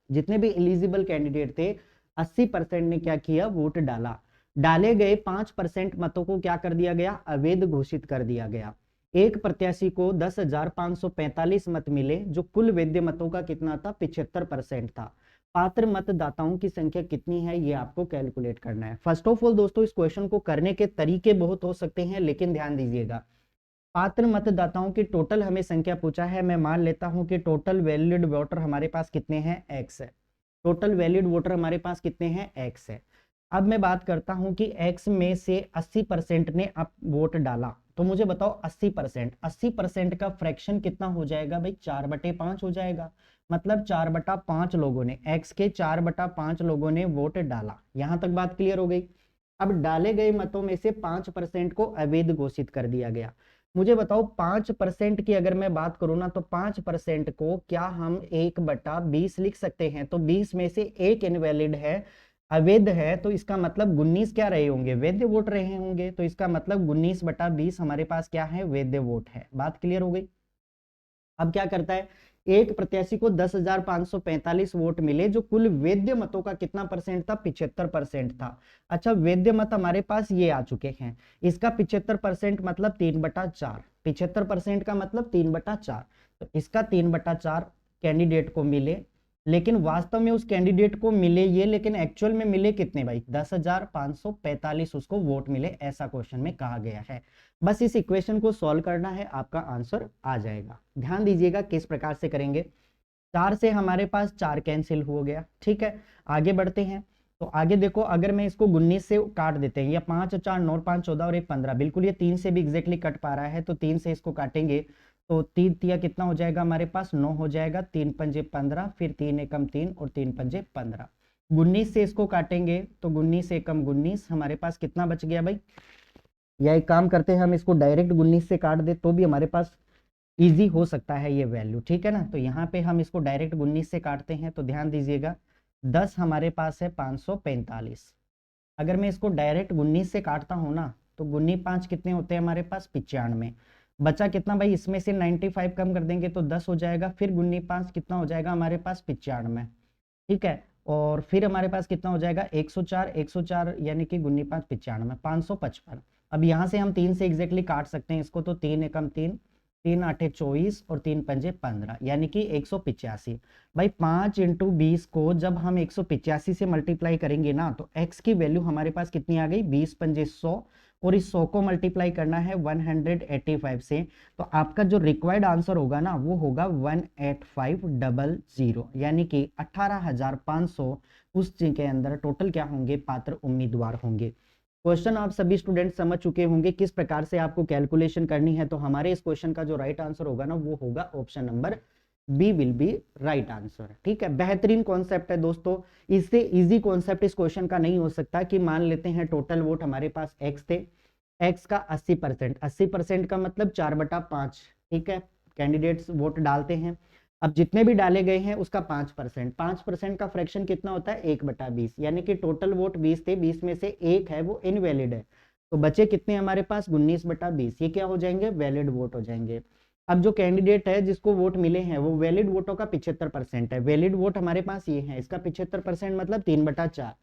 जितने भी एलिजिबल कैंडिडेट थे, 80% ने क्या किया, वोट डाला। डाले गए 5% मतों को क्या कर दिया गया, अवैध घोषित कर दिया गया। एक प्रत्याशी को 10,545 मत मिले, जो कुल वैध मतों का कितना था, 75% था। पात्र मतदाताओं की संख्या कितनी है, ये आपको कैलकुलेट करना है। फर्स्ट ऑफ ऑल दोस्तों, इस क्वेश्चन को करने के तरीके बहुत हो सकते हैं, लेकिन ध्यान दीजिएगा, पात्र मतदाताओं की टोटल हमें संख्या पूछा है। मैं मान लेता हूं कि टोटल वैलिड वोटर हमारे पास कितने हैं, x है। टोटल वैलिड वोटर हमारे पास कितने हैं, x है। अब मैं बात करता हूं कि x में से 80% ने अब वोट डाला, तो मुझे बताओ 80%, 80% का फ्रैक्शन कितना हो जाएगा भाई, 4/5 हो जाएगा। मतलब 4/5 लोगों ने, x के 4/5 लोगों ने वोट डाला। यहां तक बात क्लियर हो गई। अब डाले गए मतों में से 5% को अवैध घोषित कर दिया गया। मुझे बताओ 5% की अगर मैं बात करूं ना, तो 5% को क्या हम 1/20 लिख सकते हैं? तो 20 में से एक इनवैलिड है, अवैध है, तो इसका मतलब 19 क्या रहे होंगे, वैध वोट रहे होंगे। तो इसका मतलब 19/20 हमारे पास क्या है, वैध वोट है। बात क्लियर हो गई। अब क्या करता है, एक प्रत्याशी को 10,545 वोट मिले, जो कुल वैध मतों का कितना परसेंट था, 75% था। अच्छा, वैध मत हमारे पास ये आ चुके हैं, इसका 75% मतलब 3/4, 75% का मतलब 3/4, तो इसका 3/4 कैंडिडेट को मिले। लेकिन वास्तव में उस कैंडिडेट को मिले ये, लेकिन एक्चुअल में मिले कितने भाई, 10,545 उसको वोट मिले, ऐसा क्वेश्चन में कहा गया है। बस इस इक्वेशन को सॉल्व करना है, आपका आंसर आ जाएगा। ध्यान दीजिएगा किस प्रकार से करेंगे। 4 से हमारे पास 4 कैंसिल हो गया, ठीक है। आगे बढ़ते हैं, तो आगे देखो, अगर मैं इसको 19 से काट देते हैं, या 5 और 4 9 5 14 और 1 15, बिल्कुल ये 3 से भी एग्जैक्टली कट पा रहा है, तो 3 से इसको काटेंगे तो 3 तिया कितना हो जाएगा हमारे पास, 9 हो जाएगा। 3 पंजे 15, फिर 3 एकम 3 और 3 पंजे 15। 19 से इसको काटेंगे तो 19 एकम 19, हमारे पास कितना बच गया भाई, या एक काम करते हैं, हम इसको डायरेक्ट 19 से काट दे तो भी हमारे पास इजी हो सकता है ये वैल्यू, ठीक है ना। तो यहाँ पे हम इसको डायरेक्ट 19 से काटते हैं, तो ध्यान दीजिएगा 10 हमारे पास है 545। अगर मैं इसको डायरेक्ट 19 से काटता हूँ ना, तो 19 5 कितने होते हैं हमारे पास, 95। बचा कितना भाई, इसमें से 95 कम कर देंगे तो 10 हो जाएगा, फिर 19 5 कितना हो जाएगा हमारे पास, 95, ठीक है। और फिर हमारे पास कितना हो जाएगा, 104, 104 यानी कि 19 5 95, 555। अब यहाँ से हम 3 से एग्जैक्टली काट सकते हैं इसको, तो 3 एकम 3, 3 आठे 24 और 3 पंजे 15, यानी कि 185। भाई 5 × 20 को जब हम 185 से मल्टीप्लाई करेंगे ना, तो x की वैल्यू हमारे पास कितनी आ गई, 20 पंजे 100, और इस 100 को मल्टीप्लाई करना है 185 से, तो आपका जो रिक्वायर्ड आंसर होगा ना, वो होगा 18500, यानी कि 18,500 उस चीज के अंदर टोटल क्या होंगे, पात्र उम्मीदवार होंगे। क्वेश्चन आप सभी स्टूडेंट समझ चुके होंगे किस प्रकार से आपको कैलकुलेशन करनी है। तो हमारे इस क्वेश्चन का जो राइट आंसर होगा ना, वो होगा option number B will be right answer, ठीक है। बेहतरीन कॉन्सेप्ट है दोस्तों, इससे इजी कॉन्सेप्ट इस क्वेश्चन का नहीं हो सकता। कि मान लेते हैं टोटल वोट हमारे पास एक्स थे, एक्स का 80%, 80% का मतलब 4/5, ठीक है, कैंडिडेट्स वोट डालते हैं। अब जितने भी डाले गए हैं उसका 5%, 5% का फ्रैक्शन कितना होता है, 1/20, यानी कि टोटल वोट 20 थे, 20 में से एक है वो इनवैलिड है, तो बचे कितने हमारे पास, 19/20, ये क्या हो जाएंगे, वैलिड वोट हो जाएंगे। अब जो कैंडिडेट है जिसको वोट मिले हैं, वो वैलिड वोटों का 75% है। वैलिड वोट हमारे पास ये है, इसका 75% मतलब 3/4,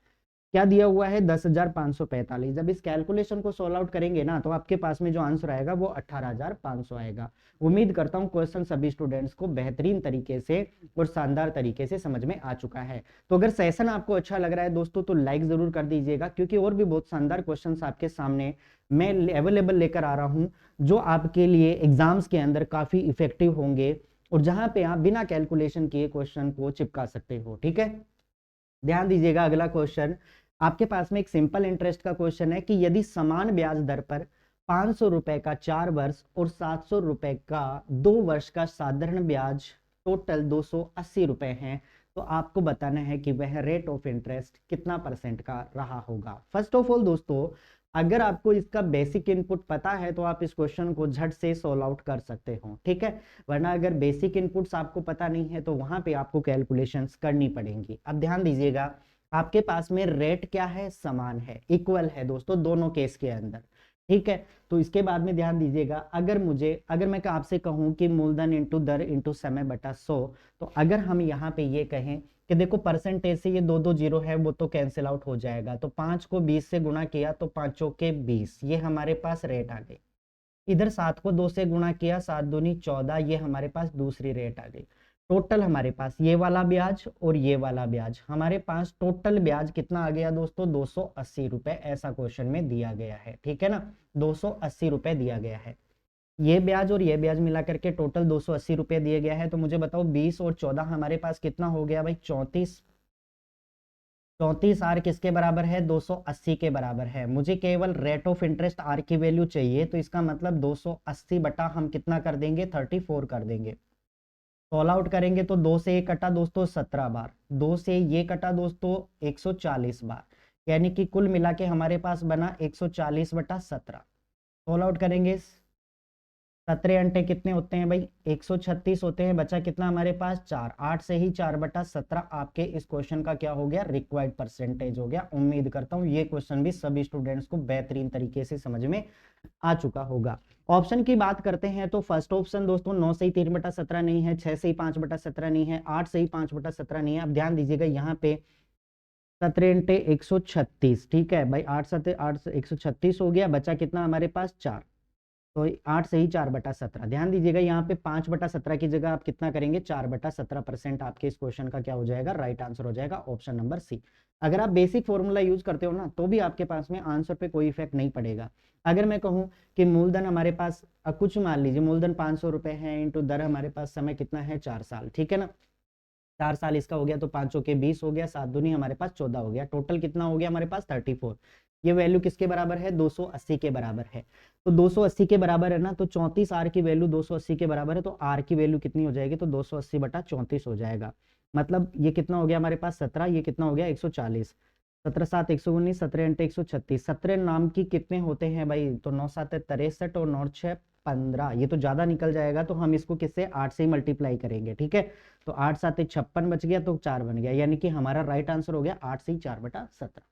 क्या दिया हुआ है, 10,545। जब इस कैलकुलेशन को सॉल्व आउट करेंगे ना, तो आपके पास में जो आंसर आएगा वो 18,500 आएगा। उम्मीद करता हूं क्वेश्चन सभी स्टूडेंट्स को बेहतरीन तरीके से और शानदार तरीके से समझ में आ चुका है। तो अगर सेशन आपको अच्छा लग रहा है दोस्तों, तो लाइक जरूर कर दीजिएगा, क्योंकि और भी बहुत शानदार क्वेश्चन आपके सामने मैं अवेलेबल लेकर आ रहा हूँ, जो आपके लिए एग्जाम्स के अंदर काफी इफेक्टिव होंगे, और जहां पे आप बिना कैलकुलेशन किए क्वेश्चन को चिपका सकते हो, ठीक है। ध्यान दीजिएगा, अगला क्वेश्चन आपके पास में एक सिंपल इंटरेस्ट का क्वेश्चन है कि यदि समान ब्याज दर पर 500 रुपए का 4 वर्ष और 700 रुपए का 2 वर्ष का साधारण ब्याज टोटल 280 रुपए हैं, तो आपको बताना है कि वह रेट ऑफ इंटरेस्ट कितना परसेंट का रहा होगा। फर्स्ट ऑफ ऑल दोस्तों, अगर आपको इसका बेसिक इनपुट पता है तो आप इस क्वेश्चन को झट से सॉल्व आउट कर सकते हो, ठीक है। वरना अगर बेसिक इनपुट्स आपको पता नहीं है, तो वहां पे आपको कैलकुलेशंस करनी पड़ेंगी। अब ध्यान दीजिएगा, आपके पास में रेट क्या है, समान है, इक्वल है दोस्तों दोनों केस के अंदर, ठीक है। तो इसके बाद में ध्यान दीजिएगा, अगर मैं आपसे कहूं कि मूलधन इंटू दर इंटू समय बटा 100, तो अगर हम यहाँ पे ये कहें कि देखो परसेंटेज से ये दो दो जीरो है वो तो कैंसिल आउट हो जाएगा, तो 5 को 20 से गुणा किया तो 5 के 20, ये हमारे पास रेट आ गई। इधर 7 को 2 से गुणा किया, 7 दूनी 14, ये हमारे पास दूसरी रेट आ गई। टोटल हमारे पास ये वाला ब्याज और ये वाला ब्याज, हमारे पास टोटल ब्याज कितना आ गया दोस्तों, 280 रुपए, ऐसा क्वेश्चन में दिया गया है। ठीक है ना, 280 रुपए दिया गया है। ये ब्याज और ये ब्याज मिला करके टोटल 280 रुपए दिए गया है। तो मुझे बताओ 20 और 14 हमारे पास कितना हो गया भाई, 34। 34 आर किसके बराबर है, 280 के बराबर है। मुझे केवल रेट ऑफ इंटरेस्ट आर की वैल्यू चाहिए, तो इसका मतलब 280 बटा हम कितना कर देंगे, 34 कर देंगे। सॉल्व आउट करेंगे तो 2 से 1 कटा दोस्तों 17 बार, 2 से ये कटा दोस्तों 140 बार, यानी कि कुल मिला के हमारे पास बना 140 बटा 17। सॉल्व आउट करेंगे, 17 अंटे कितने होते हैं भाई, 136 होते हैं। बचा कितना हमारे पास, 4। 8 से ही 4 बटा 17 आपके इस क्वेश्चन का क्या हो गया, रिक्वायर्ड परसेंटेज हो गया। उम्मीद करता हूं ये क्वेश्चन भी सभी स्टूडेंट्स को बेहतरीन तरीके से समझ में आ चुका होगा। ऑप्शन की बात करते हैं तो फर्स्ट ऑप्शन दोस्तों 9 से ही 3 बटा 17 नहीं है, 6 से ही 5 बटा 17 नहीं है, 8 से ही 5 बटा 17 नहीं है। अब ध्यान दीजिएगा यहाँ पे 17 इंटे 136, ठीक है भाई, 8 7 8 136 हो गया। बचा कितना हमारे पास, 4। तो 8 से ही 4 बटा 17। ध्यान दीजिएगा यहाँ पे 5 बटा 17 की जगह आप कितना करेंगे, 4 बटा 17% आपके इस क्वेश्चन का क्या हो जाएगा, राइट आंसर हो जाएगा ऑप्शन नंबर सी। अगर आप बेसिक फॉर्मूला यूज करते हो ना तो भी आपके पास में आंसर पे कोई इफेक्ट नहीं पड़ेगा। अगर मैं कहूँ कि मूलधन हमारे पास कुछ मान लीजिए मूलधन 500 रुपए है, इंटू दर हमारे पास समय कितना है, 4 साल, ठीक है ना। 4 साल इसका हो गया तो 5 के 20 हो गया, 7 दूनी हमारे पास 14 हो गया, टोटल कितना हो गया हमारे पास 34। ये वैल्यू किसके बराबर है, 280 के बराबर है। तो 280 के बराबर है ना, तो 34 आर की वैल्यू 280 के बराबर है, तो आर की वैल्यू कितनी हो जाएगी, तो 280 बटा 34 हो जाएगा। मतलब ये कितना हो गया हमारे पास 17, ये कितना हो गया 140। 17 7 119, 17 इंटू 136, 17 नाम की कितने होते हैं भाई, तो 9 7 63 और 9 6 15, ये तो ज्यादा निकल जाएगा, तो हम इसको किससे 8 से ही मल्टीप्लाई करेंगे। ठीक है, तो 8 7 56 बच गया, तो 4 बन गया, यानी कि हमारा राइट आंसर हो गया 8 से ही 4 बटा 17।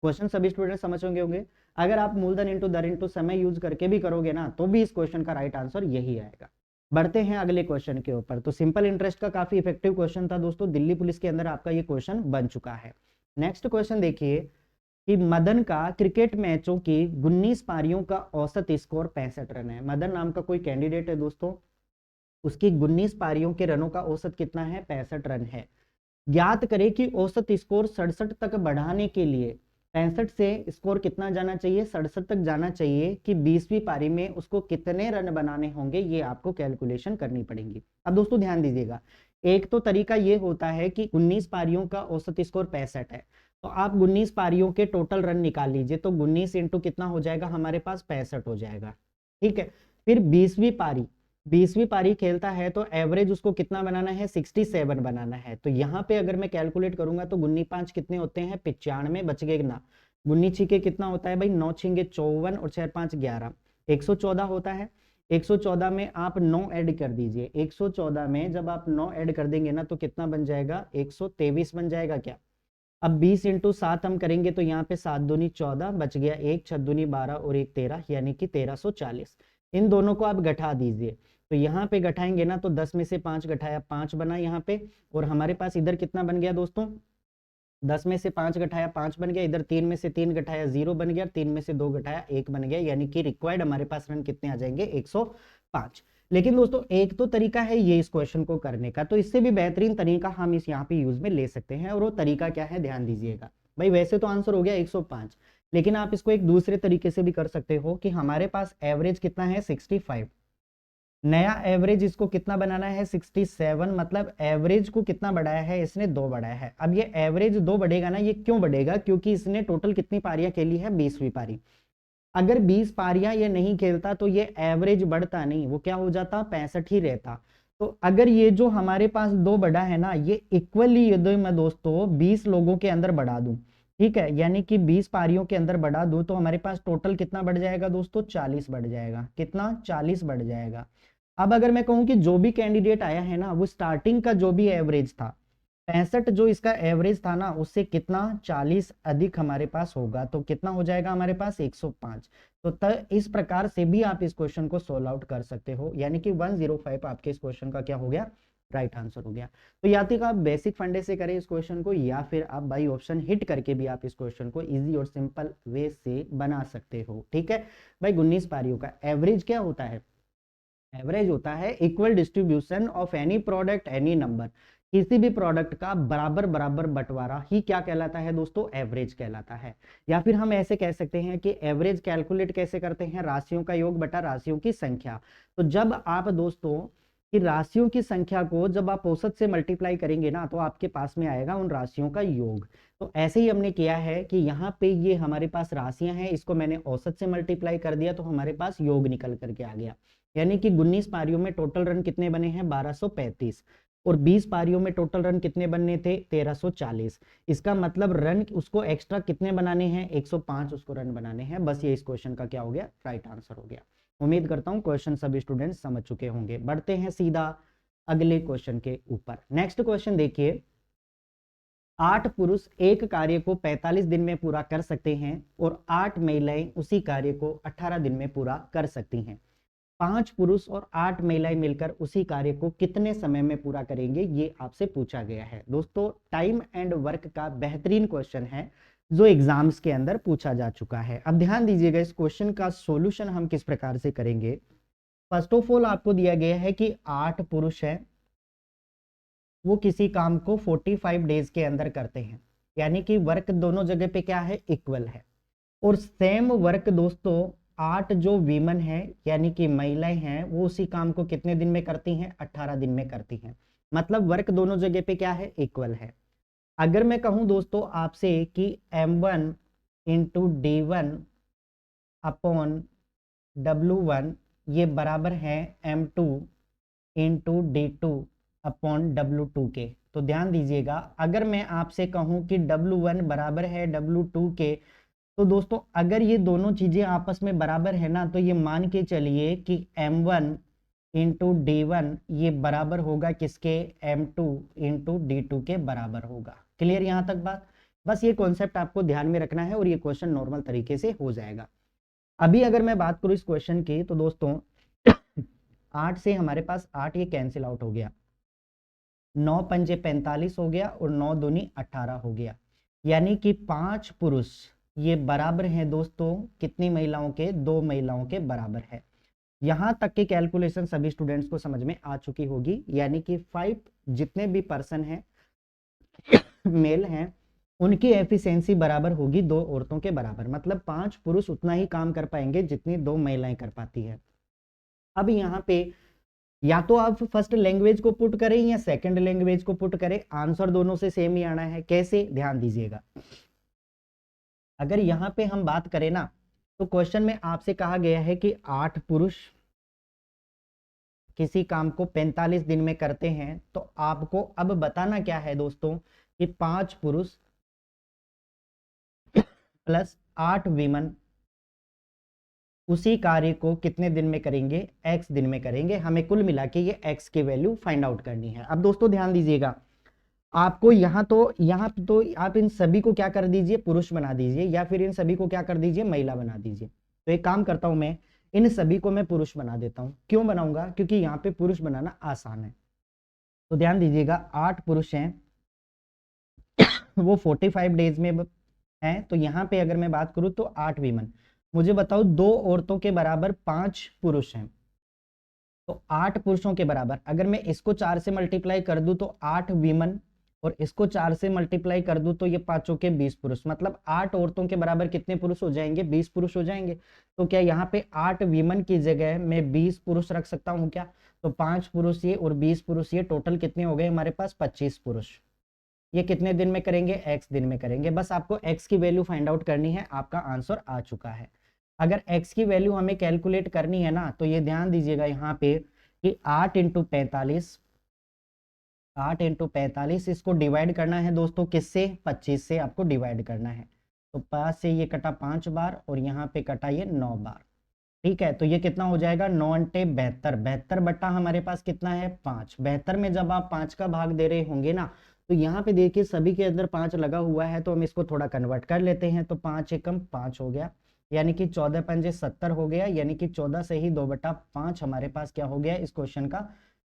क्वेश्चन सभी स्टूडेंट समझ होंगे। अगर आप मूलधन इंटू दर इंटू समय यूज करके भी करोगे ना तो भी इस क्वेश्चन का राइट आंसर यही आएगा। बढ़ते हैं अगले क्वेश्चन के ऊपर। तो सिंपल इंटरेस्ट का काफी इफेक्टिव क्वेश्चन था दोस्तों, दिल्ली पुलिस के अंदर आपका ये क्वेश्चन बन चुका है। नेक्स्ट क्वेश्चन देखिए कि मदन का क्रिकेट मैचों की 19 पारियों का औसत स्कोर 65 रन है। मदन नाम का कोई कैंडिडेट है दोस्तों, उसकी 19 पारियों के रनों का औसत कितना है, 65 रन है। ज्ञात करें कि औसत स्कोर 67 तक बढ़ाने के लिए 65 से स्कोर कितना जाना चाहिए, 67 तक जाना चाहिए, कि 20वीं पारी में उसको कितने रन बनाने होंगे, ये आपको कैलकुलेशन करनी पड़ेगी। अब दोस्तों ध्यान दीजिएगा, एक तो तरीका ये होता है कि 19 पारियों का औसत स्कोर 65 है, तो आप 19 पारियों के टोटल रन निकाल लीजिए, तो 19 इंटू कितना हो जाएगा हमारे पास, 65 हो जाएगा। ठीक है, फिर 20वीं पारी खेलता है तो एवरेज उसको कितना बनाना है, 67 बनाना है। तो यहाँ पे अगर मैं कैलकुलेट करूंगा तो 19 5 कितने होते हैं, 95 बच गए ना। 19 छिके कितना होता है भाई, 9 छिंगे 54 और 4 5 11, 114 होता है। 114 में आप 9 ऐड कर दीजिए, 114 में जब आप 9 ऐड कर देंगे ना तो कितना बन जाएगा, 123 बन जाएगा क्या। अब 20 इंटू 7 हम करेंगे तो यहाँ पे 7 दूनी 14 बच गया, 1 6 दूनी 12 और 1 13, यानी कि 1340। इन दोनों को आप घटा दीजिए, तो यहाँ पे घटाएंगे ना तो 10 में से 5 घटाया 5 बना यहाँ पे, और हमारे पास इधर कितना बन गया दोस्तों, 10 में से 5 घटाया 5 बन गया, इधर 3 में से 3 घटाया 0 बन गया, 3 में से 2 घटाया 1 बन गया, यानी कि रिक्वायर्ड हमारे पास रन कितने आ जाएंगे, 105। लेकिन दोस्तों एक तो तरीका है ये इस क्वेश्चन को करने का, तो इससे भी बेहतरीन तरीका हम इस यहाँ पे यूज में ले सकते हैं, और वो तरीका क्या है ध्यान दीजिएगा भाई। वैसे तो आंसर हो गया 105, लेकिन आप इसको एक दूसरे तरीके से भी कर सकते हो कि हमारे पास एवरेज कितना है 65, नया एवरेज इसको कितना बनाना है 67, मतलब एवरेज को कितना बढ़ाया है इसने, 2 बढ़ाया है। अब ये एवरेज 2 बढ़ेगा ना, ये क्यों बढ़ेगा, क्योंकि इसने टोटल कितनी पारियां खेली है, 20वीं पारी। अगर 20 पारियां ये नहीं खेलता तो ये एवरेज बढ़ता नहीं, वो क्या हो जाता, 65 ही रहता। तो अगर ये जो हमारे पास 2 बढ़ा है ना, ये इक्वली यदि मैं दोस्तों 20 लोगों के अंदर बढ़ा दूं, ठीक है, यानी कि 20 पारियों के अंदर बढ़ा दूं, तो हमारे पास टोटल कितना बढ़ जाएगा दोस्तों, 40 बढ़ जाएगा। कितना, 40 बढ़ जाएगा। अब अगर मैं कहूं कि जो भी कैंडिडेट आया है ना, वो स्टार्टिंग का जो भी एवरेज था 65 जो इसका एवरेज था ना उससे कितना 40 अधिक हमारे पास होगा, तो कितना हो जाएगा हमारे पास 105। तो इस प्रकार से भी आप इस क्वेश्चन को सोल्व आउट कर सकते हो, यानी कि 105 आपके इस क्वेश्चन का क्या हो गया, राइट आंसर हो गया। तो या तो आप बेसिक फंडे से करें इस क्वेश्चन को, या फिर आप बाई ऑप्शन हिट करके भी आप इस क्वेश्चन को इजी और सिंपल वे से बना सकते हो। ठीक है भाई, 19 पारियों का एवरेज क्या होता है, एवरेज होता है equal distribution of any product any number, किसी भी प्रोडक्ट का बराबर बराबर बंटवारा ही क्या कहलाता है दोस्तों, एवरेज कहलाता है। या फिर हम ऐसे कह सकते हैं कि एवरेज कैलकुलेट कैसे करते हैं, राशियों का योग बटा राशियों की संख्या। तो जब आप दोस्तों कि राशियों की संख्या को जब आप औसत से मल्टीप्लाई करेंगे ना, तो आपके पास में आएगा उन राशियों का योग। तो ऐसे ही हमने किया है कि यहाँ पे ये हमारे पास राशियां हैं, इसको मैंने औसत से मल्टीप्लाई कर दिया, तो हमारे पास योग निकल करके आ गया। यानी कि 19 पारियों में टोटल रन कितने बने हैं, 1235, और 20 पारियों में टोटल रन कितने बनने थे, 1340। इसका मतलब रन उसको एक्स्ट्रा कितने बनाने हैं, 105 उसको रन बनाने हैं। बस ये इस क्वेश्चन का क्या हो गया, राइट आंसर हो गया। उम्मीद करता हूं क्वेश्चन सभी स्टूडेंट्स समझ चुके होंगे। बढ़ते हैं सीधा अगले क्वेश्चन के ऊपर। नेक्स्ट क्वेश्चन देखिए, 8 पुरुष एक कार्य को 45 दिन में पूरा कर सकते हैं और 8 महिलाएं उसी कार्य को 18 दिन में पूरा कर सकती हैं। 5 पुरुष और 8 महिलाएं मिलकर उसी कार्य को कितने समय में पूरा करेंगे, ये आपसे पूछा गया है। दोस्तों टाइम एंड वर्क का बेहतरीन क्वेश्चन है जो एग्जाम्स के अंदर पूछा जा चुका है। अब ध्यान दीजिएगा, इस क्वेश्चन का सॉल्यूशन हम किस प्रकार से करेंगे। फर्स्ट ऑफ ऑल आपको दिया गया है कि 8 पुरुष हैं, वो किसी काम को 45 डेज के अंदर करते हैं, यानी कि वर्क दोनों जगह पे क्या है, इक्वल है। और सेम वर्क दोस्तों 8 जो वीमन है यानी कि महिलाएं हैं, वो उसी काम को कितने दिन में करती हैं, 18 दिन में करती हैं। मतलब वर्क दोनों जगह पे क्या है, इक्वल है। अगर मैं कहूं दोस्तों आपसे कि M1 into D1 upon W1 ये बराबर है M2 into D2 upon W2 के, तो ध्यान दीजिएगा, अगर मैं आपसे कहूं कि W1 बराबर है W2 के, तो दोस्तों अगर ये दोनों चीजें आपस में बराबर है ना, तो ये मान के चलिए कि M1 इंटू D1 ये बराबर होगा किसके, M2 इंटू D2 के बराबर होगा। क्लियर यहां तक बात, बस ये कॉन्सेप्ट आपको ध्यान में रखना है और ये क्वेश्चन नॉर्मल तरीके से हो जाएगा। अभी अगर मैं बात करूं इस क्वेश्चन की, तो दोस्तों 8 से हमारे पास 8 ये कैंसिल आउट हो गया, 9 पंजे 45 हो गया और 9 दूनी 18 हो गया, यानी कि 5 पुरुष ये बराबर हैं दोस्तों कितनी महिलाओं के, 2 महिलाओं के बराबर है। यहां तक की कैलकुलेशन सभी स्टूडेंट्स को समझ में आ चुकी होगी, यानी कि 5 जितने भी पर्सन हैं मेल हैं, उनकी एफिशिएंसी बराबर होगी 2 औरतों के बराबर। मतलब 5 पुरुष उतना ही काम कर पाएंगे जितनी 2 महिलाएं कर पाती है। अब यहाँ पे या तो आप फर्स्ट लैंग्वेज को पुट करें या सेकंड लैंग्वेज को पुट करें, आंसर दोनों से सेम ही आना है। कैसे, ध्यान दीजिएगा, अगर यहां पे हम बात करें ना, तो क्वेश्चन में आपसे कहा गया है कि 8 पुरुष किसी काम को 45 दिन में करते हैं, तो आपको अब बताना क्या है दोस्तों कि 5 पुरुष प्लस 8 वीमन उसी कार्य को कितने दिन में करेंगे, x दिन में करेंगे। हमें कुल मिला के ये x की वैल्यू फाइंड आउट करनी है। अब दोस्तों ध्यान दीजिएगा, आपको यहाँ तो आप इन सभी को क्या कर दीजिए, पुरुष बना दीजिए, या फिर इन सभी को क्या कर दीजिए, महिला बना दीजिए। तो एक काम करता हूं मैं, इन सभी को मैं पुरुष बना देता हूं। क्यों बनाऊंगा, क्योंकि यहाँ पे पुरुष बनाना आसान है। तो ध्यान दीजिएगा, 8 पुरुष हैं वो 45 डेज में हैं, तो यहाँ पे अगर मैं बात करूं तो 8 वीमन। मुझे बताओ 2 औरतों के बराबर 5 पुरुष हैं, तो 8 पुरुषों के बराबर अगर मैं इसको 4 से मल्टीप्लाई कर दूं तो 8 वीमन, और इसको 4 से मल्टीप्लाई कर दूं तो ये पांचों के 20 पुरुष। मतलब 8 औरतों के बराबर कितने पुरुष हो जाएंगे, 20 पुरुष हो जाएंगे। तो क्या यहाँ पे 8 वीमन की जगह मैं 20 पुरुष रख सकता हूँ क्या, तो 5 पुरुष ये और 20 पुरुष ये, टोटल कितने हो गए हमारे पास, 25 पुरुष। ये कितने दिन में करेंगे, x दिन में करेंगे। बस आपको x की वैल्यू फाइंड आउट करनी है, आपका आंसर आ चुका है। अगर x की वैल्यू हमें कैलकुलेट करनी है ना, तो ये ध्यान दीजिएगा यहाँ पे कि 8 इंटू 45, 8 इंटू 45 इसको डिवाइड करना है दोस्तों किससे, 25 से आपको डिवाइड करना है। तो 5 से ये कटा 5 बार और यहाँ पे कटा ये 9 बार। ठीक है, तो ये कितना हो जाएगा, 9 अंटे 72, 72 बट्टा हमारे पास कितना है 5। 72 में जब आप 5 का भाग दे रहे होंगे ना, तो यहाँ पे देखिए सभी के अंदर 5 लगा हुआ है, तो हम इसको थोड़ा कन्वर्ट कर लेते हैं। तो 5 एकम 5 हो गया, यानी कि 14 पंजे 70 हो गया, यानी कि 14 से ही 2/5 हमारे पास क्या हो गया, इस क्वेश्चन का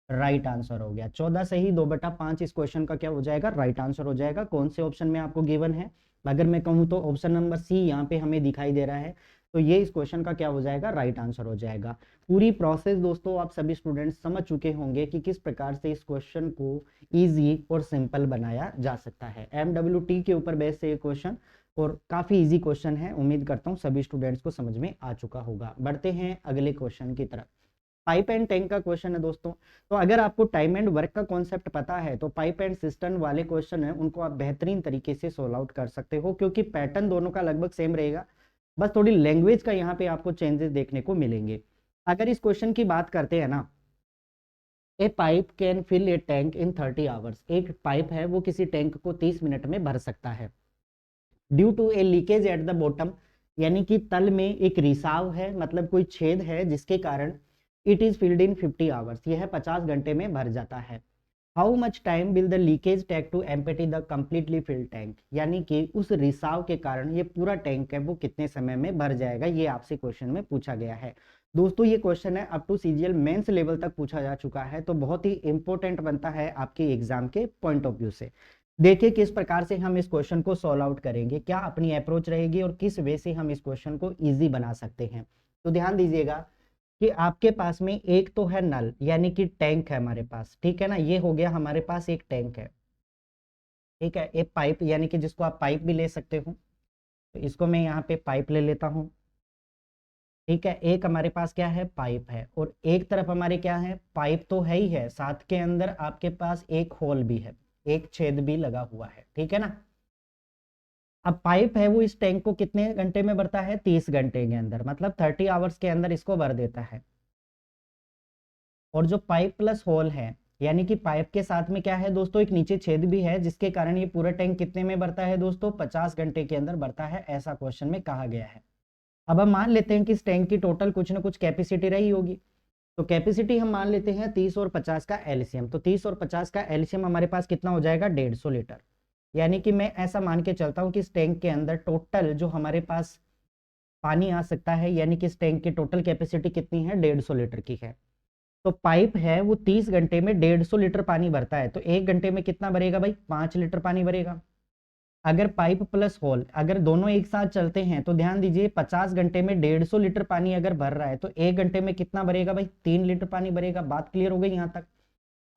राइट आंसर हो गया। 14 से ही 2/5 इस क्वेश्चन का क्या हो जाएगा, राइट आंसर हो जाएगा। कौन से ऑप्शन में आपको गिवन है, अगर मैं कहूँ तो ऑप्शन नंबर सी यहाँ पे हमें दिखाई दे रहा है, तो ये इस क्वेश्चन का क्या हो जाएगा, राइट आंसर हो जाएगा। पूरी प्रोसेस दोस्तों आप सभी स्टूडेंट्स समझ चुके होंगे कि किस प्रकार से इस क्वेश्चन को इजी और सिंपल बनाया जा सकता है। MWT के ऊपर बेस से ये क्वेश्चन और काफी इजी क्वेश्चन है, उम्मीद करता हूँ सभी स्टूडेंट्स को समझ में आ चुका होगा। बढ़ते हैं अगले क्वेश्चन की तरफ। पाइप एंड टैंक का क्वेश्चन है दोस्तों। तो अगर आपको टाइम एंड वर्क का कॉन्सेप्ट पता है तो पाइप एंड सिस्टम वाले क्वेश्चन है उनको आप बेहतरीन तरीके से सोल्व आउट कर सकते हो, क्योंकि पैटर्न दोनों का लगभग सेम रहेगा, बस थोड़ी लैंग्वेज का यहाँ पे आपको चेंजेस देखने को मिलेंगे। अगर इस क्वेश्चन की बात करते हैं ना, a pipe can fill a tank in 30 hours, एक पाइप है वो किसी टैंक को 30 मिनट में भर सकता है। Due to a leakage at the bottom, यानी कि तल में एक रिसाव है, मतलब कोई छेद है जिसके कारण it is filled in 50 hours, यह 50 घंटे में भर जाता है। How much time will the leakage take to empty the completely filled tank, यानी कि उस रिसाव के कारण ये पूरा टैंक है वो कितने समय में भर जाएगा, ये आपसे क्वेश्चन में पूछा गया है। दोस्तों ये क्वेश्चन है up to CGL mains level तक पूछा जा चुका है, तो बहुत ही इंपॉर्टेंट बनता है आपके एग्जाम के पॉइंट ऑफ व्यू से। देखिए किस प्रकार से हम इस क्वेश्चन को सॉल्व आउट करेंगे, क्या अपनी अप्रोच रहेगी और किस वे से हम इस क्वेश्चन को इजी बना सकते हैं। तो ध्यान दीजिएगा कि आपके पास में एक तो है नल, यानी कि टैंक है हमारे पास, ठीक है ना, ये हो गया हमारे पास एक टैंक है, ठीक है। एक पाइप, यानी कि जिसको आप पाइप भी ले सकते हो, तो इसको मैं यहाँ पे पाइप ले लेता हूँ, ठीक है। एक हमारे पास क्या है, पाइप है, और एक तरफ हमारे क्या है, पाइप तो है ही है, साथ के अंदर आपके पास एक होल भी है, एक छेद भी लगा हुआ है, ठीक है ना। अब पाइप है वो इस टैंक को कितने घंटे में भरता है, 30 घंटे के अंदर, मतलब 30 आवर्स के अंदर इसको भर देता है। और जो पाइप प्लस होल है, यानी कि पाइप के साथ में क्या है दोस्तों, एक नीचे छेद भी है, जिसके कारण ये पूरा टैंक कितने में भरता है दोस्तों, 50 घंटे के अंदर भरता है, ऐसा क्वेश्चन में कहा गया है। अब हम मान लेते हैं कि इस टैंक की टोटल कुछ ना कुछ कैपेसिटी रही होगी, तो कैपेसिटी हम मान लेते हैं 30 और 50 का एलसीएम, तो 30 और 50 का एलसीएम हमारे पास कितना हो जाएगा, 150 लीटर। यानी कि मैं ऐसा मान के चलता हूं कि इस टैंक के अंदर टोटल जो हमारे पास पानी आ सकता है, यानी कि इस टैंक की टोटल कैपेसिटी कितनी है, 150 लीटर की है। तो पाइप है वो 30 घंटे में 150 लीटर पानी भरता है, तो एक घंटे में कितना भरेगा भाई, 5 लीटर पानी भरेगा। अगर पाइप प्लस होल अगर दोनों एक साथ चलते हैं तो ध्यान दीजिए 50 घंटे में 150 लीटर पानी अगर भर रहा है तो एक घंटे में कितना भरेगा भाई, 3 लीटर पानी भरेगा। बात क्लियर हो गई यहाँ तक।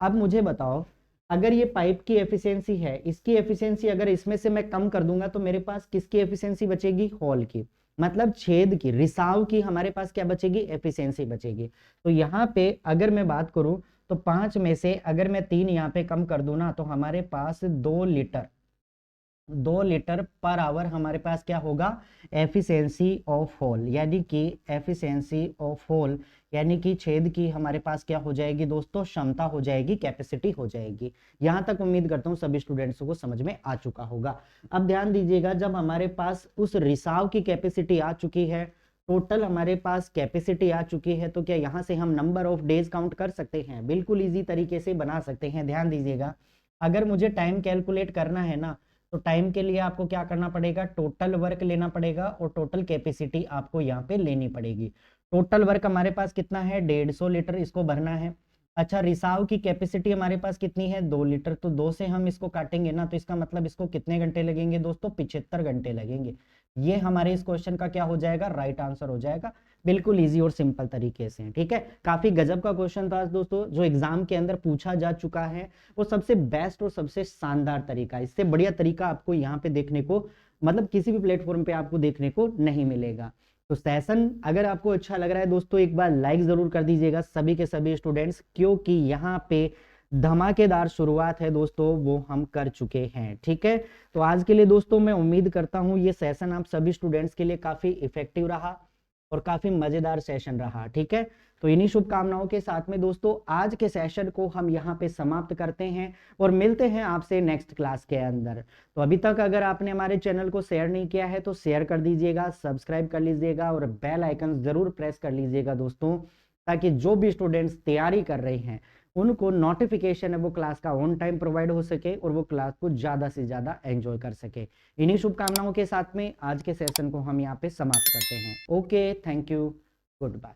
अब मुझे बताओ, अगर ये पाइप की एफिशिएंसी है, इसकी एफिशिएंसी अगर इसमें से मैं कम कर दूंगा तो मेरे पास किसकी एफिशिएंसी बचेगी, होल की, मतलब छेद की, रिसाव की हमारे पास क्या बचेगी, एफिशिएंसी बचेगी। तो यहाँ पे अगर मैं बात करूं तो 5 में से अगर मैं 3 यहाँ पे कम कर दूं ना, तो हमारे पास 2 लीटर पर आवर हमारे पास क्या होगा, एफिशिएंसी ऑफ होल, यानी कि एफिशिएंसी ऑफ होल, यानी कि छेद की हमारे पास क्या हो जाएगी दोस्तों, क्षमता हो जाएगी, कैपेसिटी हो जाएगी। यहां तक उम्मीद करता हूं सभी स्टूडेंट्स को समझ में आ चुका होगा। अब ध्यान दीजिएगा, जब हमारे पास उस रिसाव की कैपेसिटी आ चुकी है, टोटल हमारे पास कैपेसिटी आ चुकी है, तो क्या यहां से हम नंबर ऑफ डेज काउंट कर सकते हैं, बिल्कुल इजी तरीके से बना सकते हैं। ध्यान दीजिएगा, अगर मुझे टाइम कैलकुलेट करना है ना, तो टाइम के लिए आपको क्या करना पड़ेगा, टोटल वर्क लेना पड़ेगा और टोटल कैपेसिटी आपको यहाँ पे लेनी पड़ेगी। टोटल वर्क हमारे पास कितना है, 150 लीटर इसको भरना है। अच्छा, रिसाव की कैपेसिटी हमारे पास कितनी है, 2 लीटर, तो 2 से हम इसको काटेंगे ना, तो इसका मतलब इसको कितने घंटे लगेंगे दोस्तों, 75 घंटे लगेंगे। ये हमारे इस क्वेश्चन का क्या हो जाएगा, राइट आंसर हो जाएगा। बिल्कुल इजी और सिंपल तरीके से, ठीक है। काफी गजब का क्वेश्चन था दोस्तों, जो एग्जाम के अंदर पूछा जा चुका है, वो सबसे बेस्ट और सबसे शानदार तरीका, इससे बढ़िया तरीका आपको यहाँ पे देखने को, मतलब किसी भी प्लेटफॉर्म पे आपको देखने को नहीं मिलेगा। तो सेशन अगर आपको अच्छा लग रहा है दोस्तों, एक बार लाइक जरूर कर दीजिएगा सभी के सभी स्टूडेंट्स, क्योंकि यहाँ पे धमाकेदार शुरुआत है दोस्तों, वो हम कर चुके हैं, ठीक है। तो आज के लिए दोस्तों मैं उम्मीद करता हूँ ये सेशन आप सभी स्टूडेंट्स के लिए काफी इफेक्टिव रहा और काफी मजेदार सेशन रहा, ठीक है। तो इन्हीं शुभकामनाओं के साथ में दोस्तों आज के सेशन को हम यहाँ पे समाप्त करते हैं और मिलते हैं आपसे नेक्स्ट क्लास के अंदर। तो अभी तक अगर आपने हमारे चैनल को शेयर नहीं किया है तो शेयर कर दीजिएगा, सब्सक्राइब कर लीजिएगा और बेल आइकन जरूर प्रेस कर लीजिएगा दोस्तों, ताकि जो भी स्टूडेंट्स तैयारी कर रहे हैं उनको नोटिफिकेशन है वो क्लास का ऑन टाइम प्रोवाइड हो सके और वो क्लास को ज़्यादा से ज़्यादा एंजॉय कर सके। इन्हीं शुभकामनाओं के साथ में आज के सेशन को हम यहाँ पे समाप्त करते हैं। Okay, thank you, good bye.